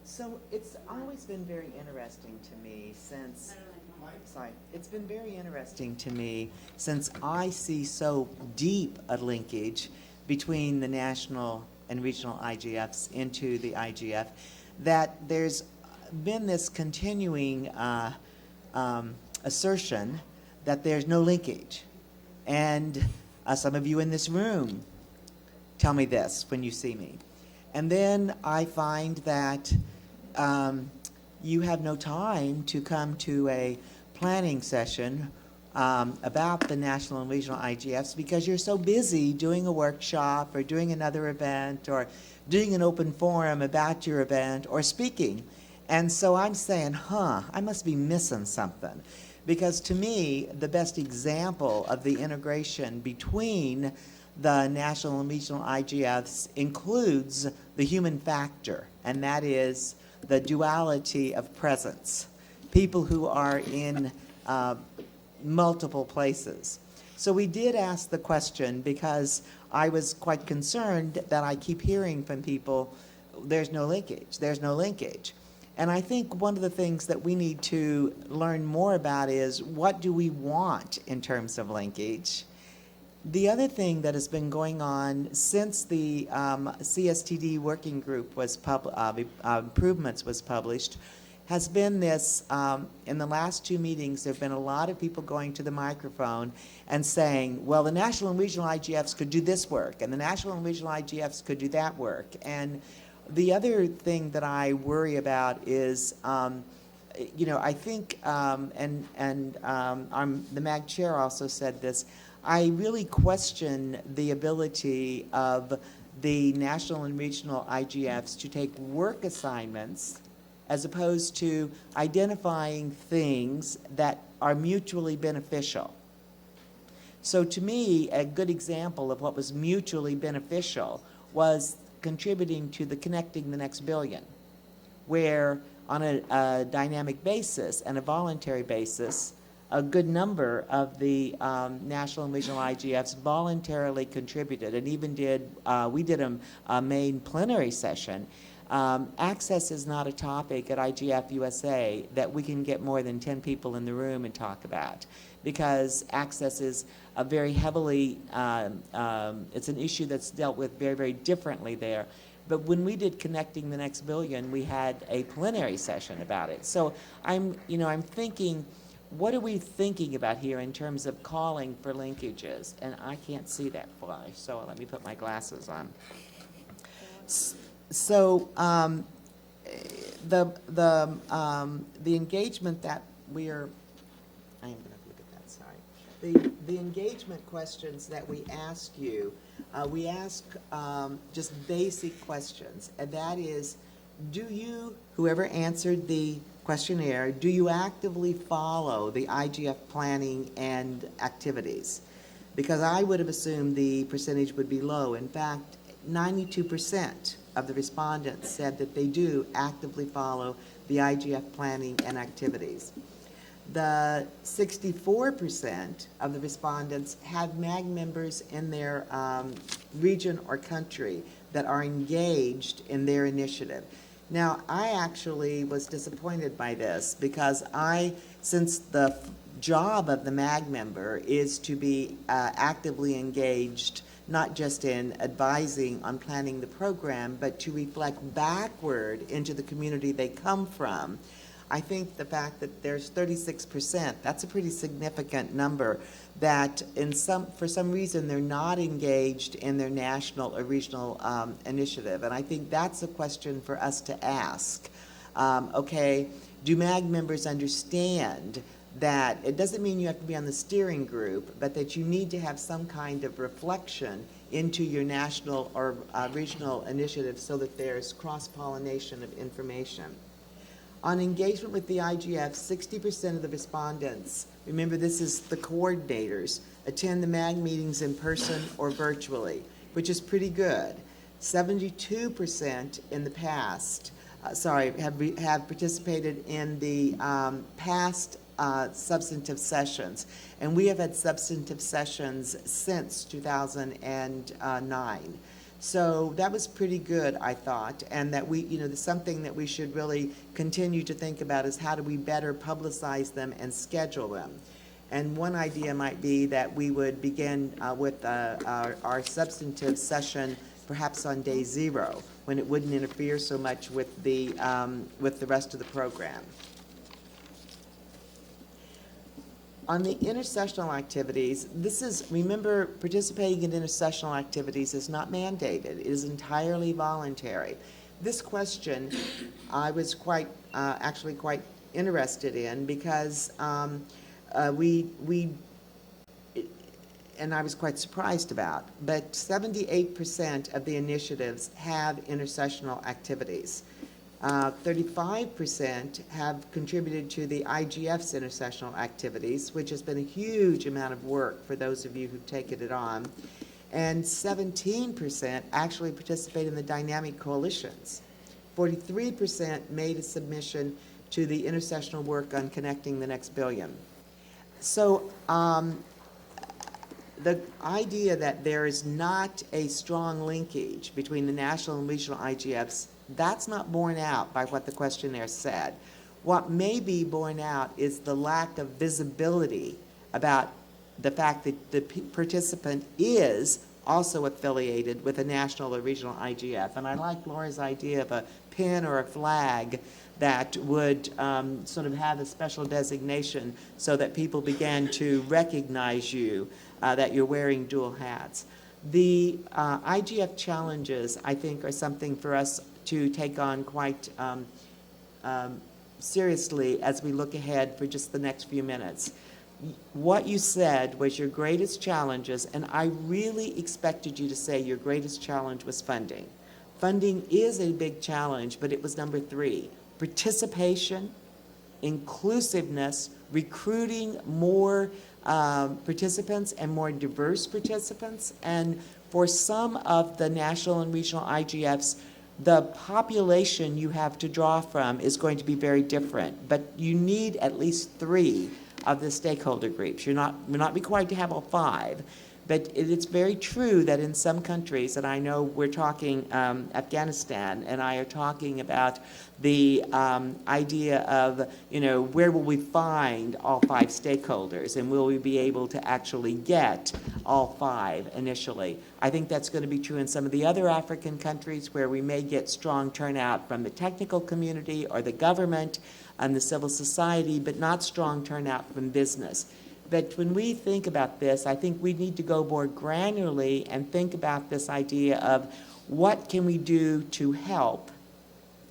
So it's always been very interesting to me since, it's been very interesting to me since I see so deep a linkage between the national and regional IGFs into the IGF, that there's been this continuing assertion that there's no linkage. And some of you in this room tell me this when you see me. And then I find that you have no time to come to a planning session about the national and regional IGFs because you're so busy doing a workshop or doing another event or doing an open forum about your event or speaking. And so I'm saying, I must be missing something. Because to me, the best example of the integration between the national and regional IGFs includes the human factor, and that is the duality of presence, people who are in multiple places. So we did ask the question because I was quite concerned that I keep hearing from people, there's no linkage, there's no linkage. And I think one of the things that we need to learn more about is what do we want in terms of linkage? The other thing that has been going on since the CSTD working group was improvements was published has been this, in the last 2 meetings, there have been a lot of people going to the microphone and saying, well, the national and regional IGFs could do this work, and the national and regional IGFs could do that work. And the other thing that I worry about is I think, the MAG chair also said this, I really question the ability of the national and regional IGFs to take work assignments as opposed to identifying things that are mutually beneficial. So to me, a good example of what was mutually beneficial was contributing to the Connecting the Next Billion, where on a dynamic basis and a voluntary basis, a good number of the national and regional IGFs voluntarily contributed, and even we did a main plenary session. Access is not a topic at IGF USA that we can get more than 10 people in the room and talk about, because access is a very heavily, it's an issue that's dealt with very, very differently there. But when we did Connecting the Next Billion, we had a plenary session about it. So I'm thinking, what are we thinking about here in terms of calling for linkages? And I can't see that fly, so let me put my glasses on. So the engagement that we are, I am going to look at that, sorry. The engagement questions that we ask you, we ask just basic questions, and that is, do you, whoever answered the questionnaire, do you actively follow the IGF planning and activities? Because I would have assumed the percentage would be low. In fact, 92% of the respondents said that they do actively follow the IGF planning and activities. The 64% of the respondents have MAG members in their region or country that are engaged in their initiative. Now, I actually was disappointed by this because since the job of the MAG member is to be actively engaged, not just in advising on planning the program, but to reflect backward into the community they come from, I think the fact that there's 36%, that's a pretty significant number, that for some reason they're not engaged in their national or regional initiative. And I think that's a question for us to ask. Okay, do MAG members understand that it doesn't mean you have to be on the steering group, but that you need to have some kind of reflection into your national or regional initiative so that there's cross-pollination of information. On engagement with the IGF, 60% of the respondents, remember this is the coordinators, attend the MAG meetings in person or virtually, which is pretty good. 72% in the past, have participated in the past substantive sessions, and we have had substantive sessions since 2009. So that was pretty good, I thought, and that something that we should really continue to think about is how do we better publicize them and schedule them. And one idea might be that we would begin with our substantive session perhaps on day 0, when it wouldn't interfere so much with the rest of the program. On the intersessional activities, remember, participating in intersessional activities is not mandated. It is entirely voluntary. This question I was actually quite interested in because and I was quite surprised about, but 78% of the initiatives have intersessional activities. 35% have contributed to the IGF's intersessional activities, which has been a huge amount of work for those of you who've taken it on. And 17% actually participate in the dynamic coalitions. 43% made a submission to the intersessional work on Connecting the Next Billion. So the idea that there is not a strong linkage between the national and regional IGFs, that's not borne out by what the questionnaire said. What may be borne out is the lack of visibility about the fact that the participant is also affiliated with a national or regional IGF. And I like Laura's idea of a pin or a flag that would sort of have a special designation so that people began to recognize you, that you're wearing dual hats. The IGF challenges, I think, are something for us to take on quite seriously as we look ahead for just the next few minutes. What you said was your greatest challenges, and I really expected you to say your greatest challenge was funding. Funding is a big challenge, but it was number 3. Participation, inclusiveness, recruiting more participants and more diverse participants. And for some of the national and regional IGFs, the population you have to draw from is going to be very different. But you need at least 3 of the stakeholder groups. We're not required to have all 5. But it's very true that in some countries, and I know we're talking Afghanistan, and I are talking about the idea of, where will we find all 5 stakeholders, and will we be able to actually get all 5 initially? I think that's going to be true in some of the other African countries where we may get strong turnout from the technical community or the government and the civil society, but not strong turnout from business. But when we think about this, I think we need to go more granularly and think about this idea of what can we do to help.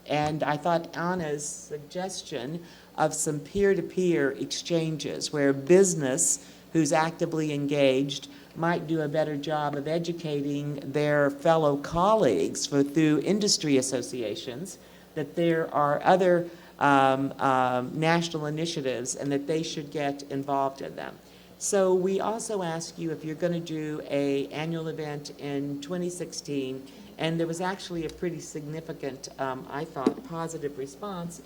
And I thought Anna's suggestion of some peer-to-peer exchanges where business who's actively engaged might do a better job of educating their fellow colleagues through industry associations that there are other national initiatives and that they should get involved in them. So we also ask you if you're going to do an annual event in 2016, and there was actually a pretty significant, I thought, positive response.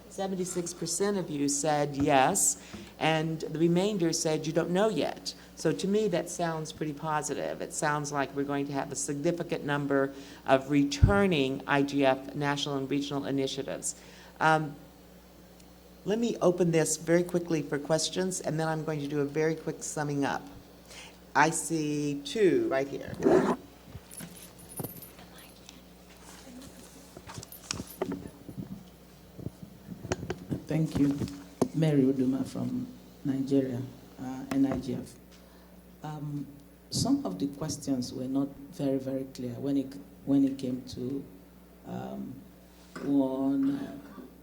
76% of you said yes, and the remainder said you don't know yet. So to me, that sounds pretty positive. It sounds like we're going to have a significant number of returning IGF national and regional initiatives. Let me open this very quickly for questions, and then I'm going to do a very quick summing up. I see 2 right here. Thank you. Mary Uduma from Nigeria, NIGF. Some of the questions were not very, very clear when it came to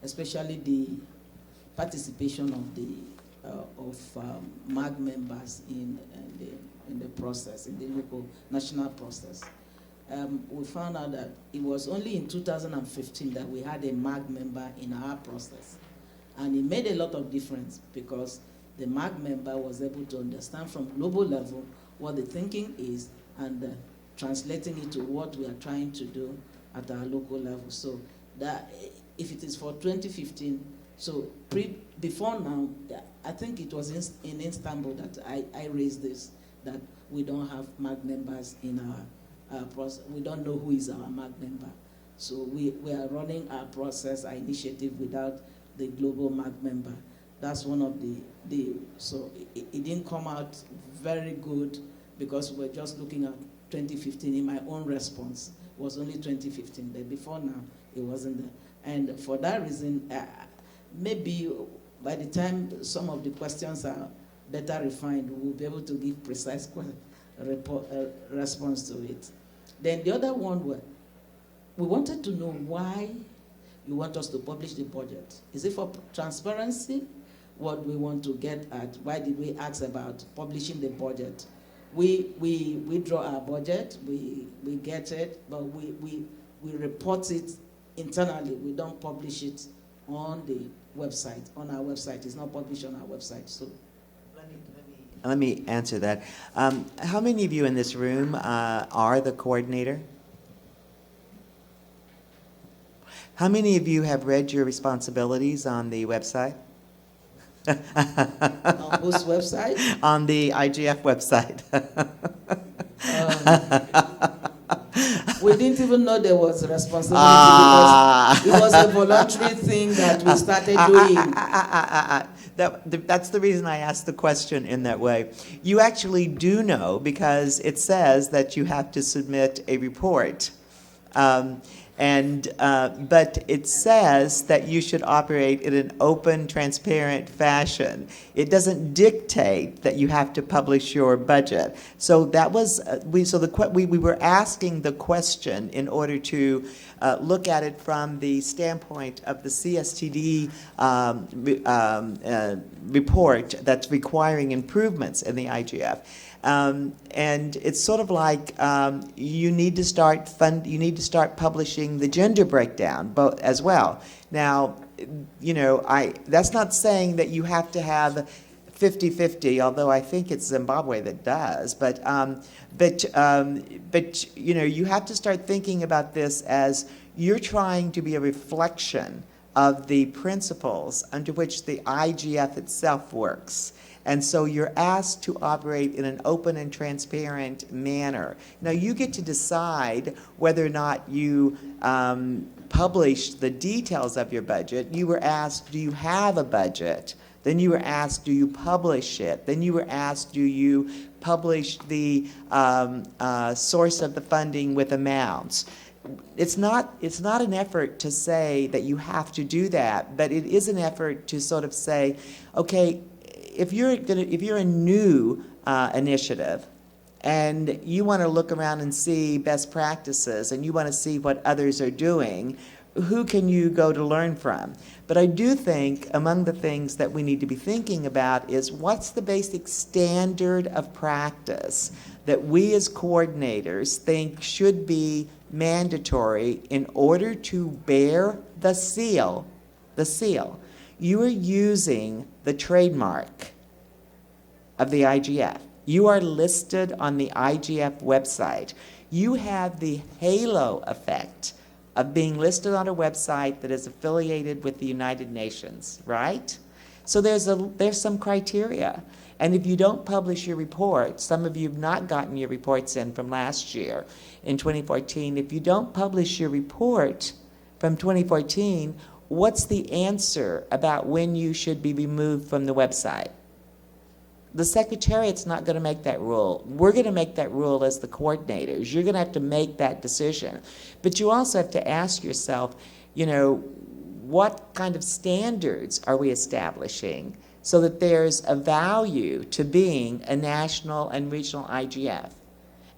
especially the participation of the MAG members in the process, in the local national process. We found out that it was only in 2015 that we had a MAG member in our process. And it made a lot of difference because the MAG member was able to understand from global level what the thinking is and translating it to what we are trying to do at our local level. So that if it is for 2015, so before now, I think it was in Istanbul that I raised this, that we don't have MAG members in our process. We don't know who is our MAG member. So we are running our process, our initiative without the global MAG member. That's one of so it didn't come out very good because we're just looking at 2015. In my own response, it was only 2015. But before now, it wasn't there. And for that reason, maybe by the time some of the questions are better refined, we'll be able to give precise response to it. Then the other one, we wanted to know why you want us to publish the budget. Is it for transparency? What we want to get at? Why did we ask about publishing the budget? We draw our budget, we get it, but we report it internally. We don't publish it on the website, on our website. It's not published on our website. So let me answer that. How many of you in this room are the coordinator? How many of you have read your responsibilities on the website? On whose website? On the IGF website. We didn't even know there was a responsibility because it was a voluntary thing that we started doing. That's the reason I asked the question in that way. You actually do know because it says that you have to submit a report. But it says that you should operate in an open, transparent fashion. It doesn't dictate that you have to publish your budget. So that was we were asking the question in order to look at it from the standpoint of the CSTD report that's requiring improvements in the IGF. And it's sort of like you need to start publishing the gender breakdown as well. Now, that's not saying that you have to have 50-50, although I think it's Zimbabwe that does. But you have to start thinking about this as you're trying to be a reflection of the principles under which the IGF itself works. And so you're asked to operate in an open and transparent manner. Now, you get to decide whether or not you publish the details of your budget. You were asked, do you have a budget? Then you were asked, do you publish it? Then you were asked, do you publish the source of the funding with amounts? It's not an effort to say that you have to do that, but it is an effort to sort of say, okay, if you're a new initiative and you want to look around and see best practices and you want to see what others are doing, who can you go to learn from? But I do think among the things that we need to be thinking about is what's the basic standard of practice that we as coordinators think should be mandatory in order to bear the seal. You are using the trademark of the IGF. You are listed on the IGF website. You have the halo effect of being listed on a website that is affiliated with the United Nations, right? So there's some criteria. And if you don't publish your report, some of you have not gotten your reports in from last year, in 2014. If you don't publish your report from 2014, what's the answer about when you should be removed from the website? The Secretariat's not going to make that rule. We're going to make that rule as the coordinators. You're going to have to make that decision. But you also have to ask yourself, what kind of standards are we establishing so that there's a value to being a national and regional IGF?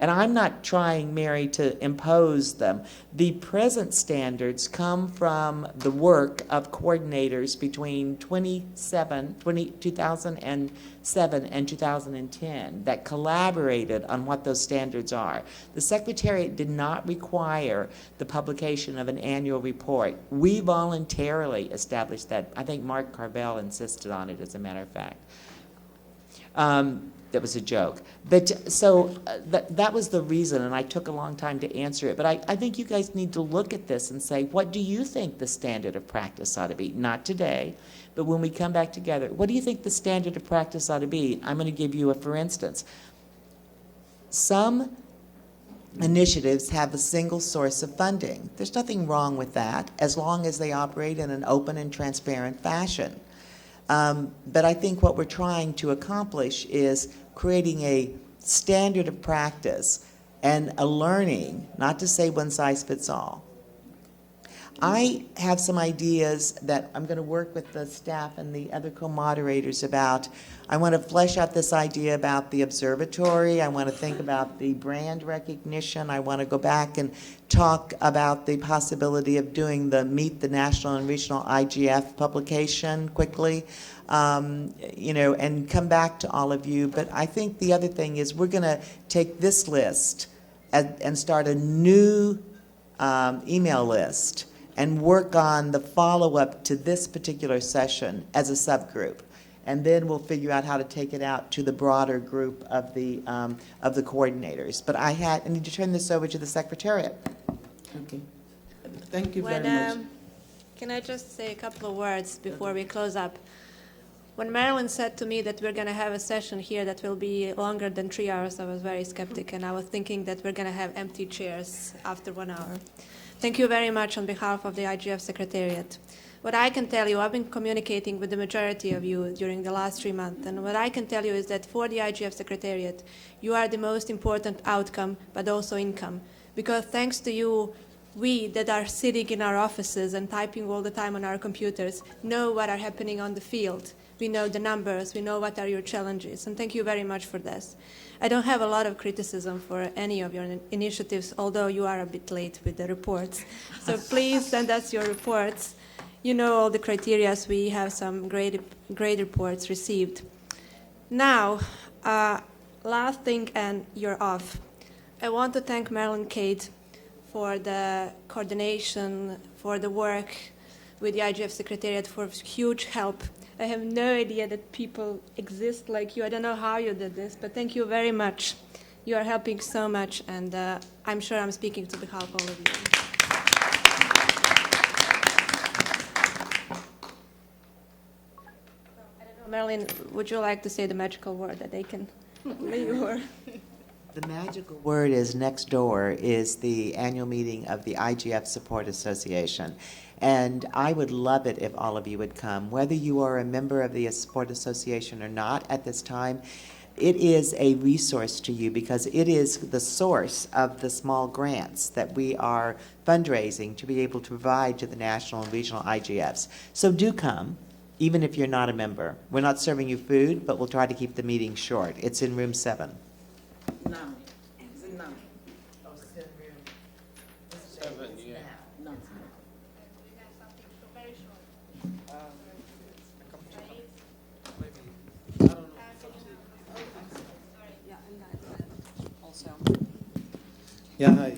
And I'm not trying, Mary, to impose them. The present standards come from the work of coordinators between 2007 and 2010 that collaborated on what those standards are. The Secretariat did not require the publication of an annual report. We voluntarily established that. I think Mark Carvel insisted on it, as a matter of fact. That was a joke. But so that was the reason, and I took a long time to answer it. But I think you guys need to look at this and say, what do you think the standard of practice ought to be? Not today, but when we come back together, what do you think the standard of practice ought to be? I'm going to give you for instance. Some initiatives have a single source of funding. There's nothing wrong with that as long as they operate in an open and transparent fashion. But I think what we're trying to accomplish is creating a standard of practice and a learning, not to say one size fits all. I have some ideas that I'm going to work with the staff and the other co-moderators about. I want to flesh out this idea about the observatory. I want to think about the brand recognition. I want to go back and talk about the possibility of doing the Meet the National and Regional IGF publication quickly, and come back to all of you. But I think the other thing is we're going to take this list and start a new email list and work on the follow-up to this particular session as a subgroup. And then we'll figure out how to take it out to the broader group of the coordinators. But I need to turn this over to the Secretariat. Okay. Thank you very much. Can I just say a couple of words before we close up? When Marilyn said to me that we're going to have a session here that will be longer than 3 hours, I was very skeptic, and I was thinking that we're going to have empty chairs after 1 hour. Thank you very much on behalf of the IGF Secretariat. What I can tell you, I've been communicating with the majority of you during the last 3 months, and what I can tell you is that for the IGF Secretariat, you are the most important outcome, but also income. Because thanks to you, we that are sitting in our offices and typing all the time on our computers know what are happening on the field. We know the numbers, we know what are your challenges, and thank you very much for this. I don't have a lot of criticism for any of your initiatives, although you are a bit late with the reports. So please send us your reports. You know all the criteria, we have some great reports received. Now, last thing, and you're off. I want to thank Marilyn Cade for the coordination, for the work with the IGF Secretariat, for huge help. I have no idea that people exist like you. I don't know how you did this, but thank you very much. You are helping so much, and I'm sure I'm speaking to behalf of all of you. Marilyn, would you like to say the magical word that they can leave? Or? The magical word is next door is the annual meeting of the IGF Support Association. And I would love it if all of you would come, whether you are a member of the Support Association or not at this time. It is a resource to you because it is the source of the small grants that we are fundraising to be able to provide to the national and regional IGFs. So do come, even if you're not a member. We're not serving you food, but we'll try to keep the meeting short. It's in room 7. Now. Is it now? Oh, it's in room 7, yeah. No. Yeah, hi.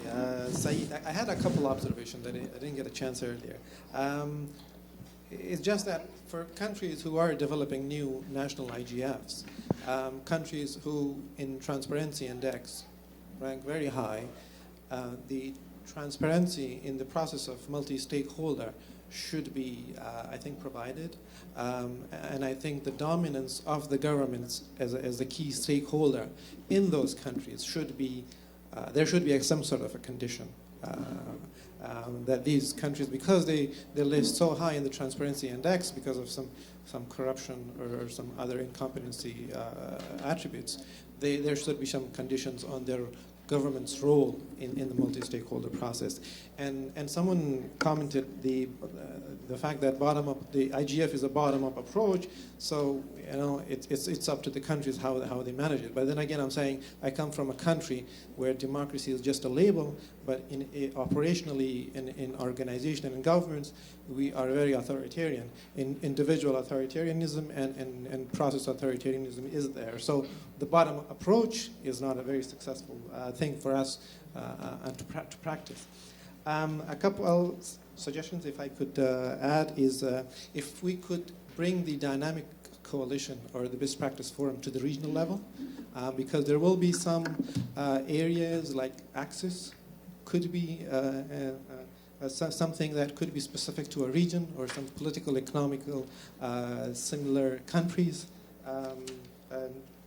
Saeed, I had a couple observations that I didn't get a chance earlier. It's just that for countries who are developing new national IGFs, countries who in transparency index rank very high, the transparency in the process of multi-stakeholder should be, I think, provided. And I think the dominance of the governments as a key stakeholder in those countries should be, there should be some sort of a condition that these countries, because they list so high in the transparency index because of some corruption or some other incompetency attributes, there should be some conditions on their government's role in the multi-stakeholder process. And someone commented the fact that the IGF is a bottom-up approach, so it's up to the countries how they manage it. But then again, I'm saying I come from a country where democracy is just a label, but operationally in organization and in governments, we are very authoritarian. Individual authoritarianism and process authoritarianism is there. So the bottom-up approach is not a very successful thing for us to practice. A couple suggestions, if I could add, is if we could bring the dynamic coalition or the best practice forum to the regional level, because there will be some areas like access could be something that could be specific to a region or some political, economical, similar countries.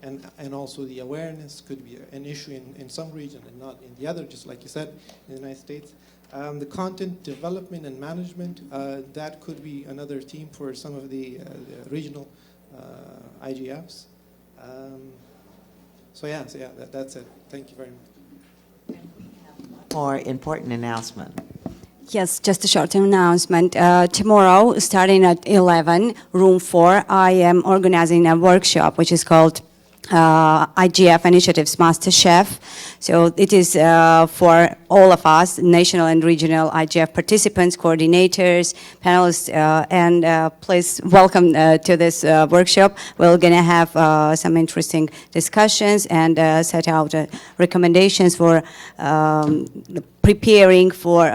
And also the awareness could be an issue in some region and not in the other, just like you said, in the United States. The content development and management, that could be another theme for some of the regional IGFs. So that's it. Thank you very much. More important announcement. Yes, just a short announcement. Tomorrow, starting at 11, room 4, I am organizing a workshop which is called IGF Initiatives Master Chef. So it is for all of us, national and regional IGF participants, coordinators, panelists, and please welcome to this workshop. We're going to have some interesting discussions and set out recommendations for preparing for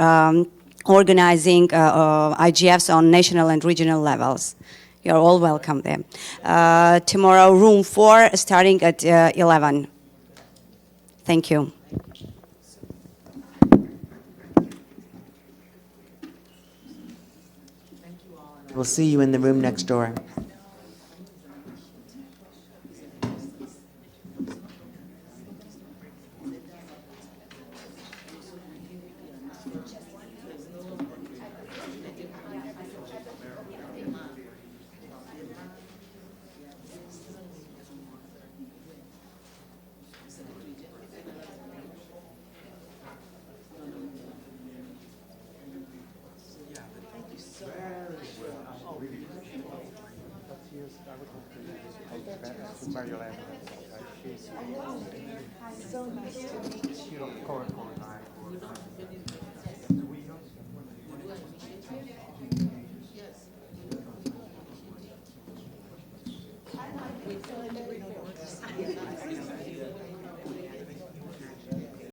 organizing IGFs on national and regional levels. You're all welcome there. Tomorrow, room 4, starting at 11. Thank you. We'll see you in the room next door. So nice to meet you.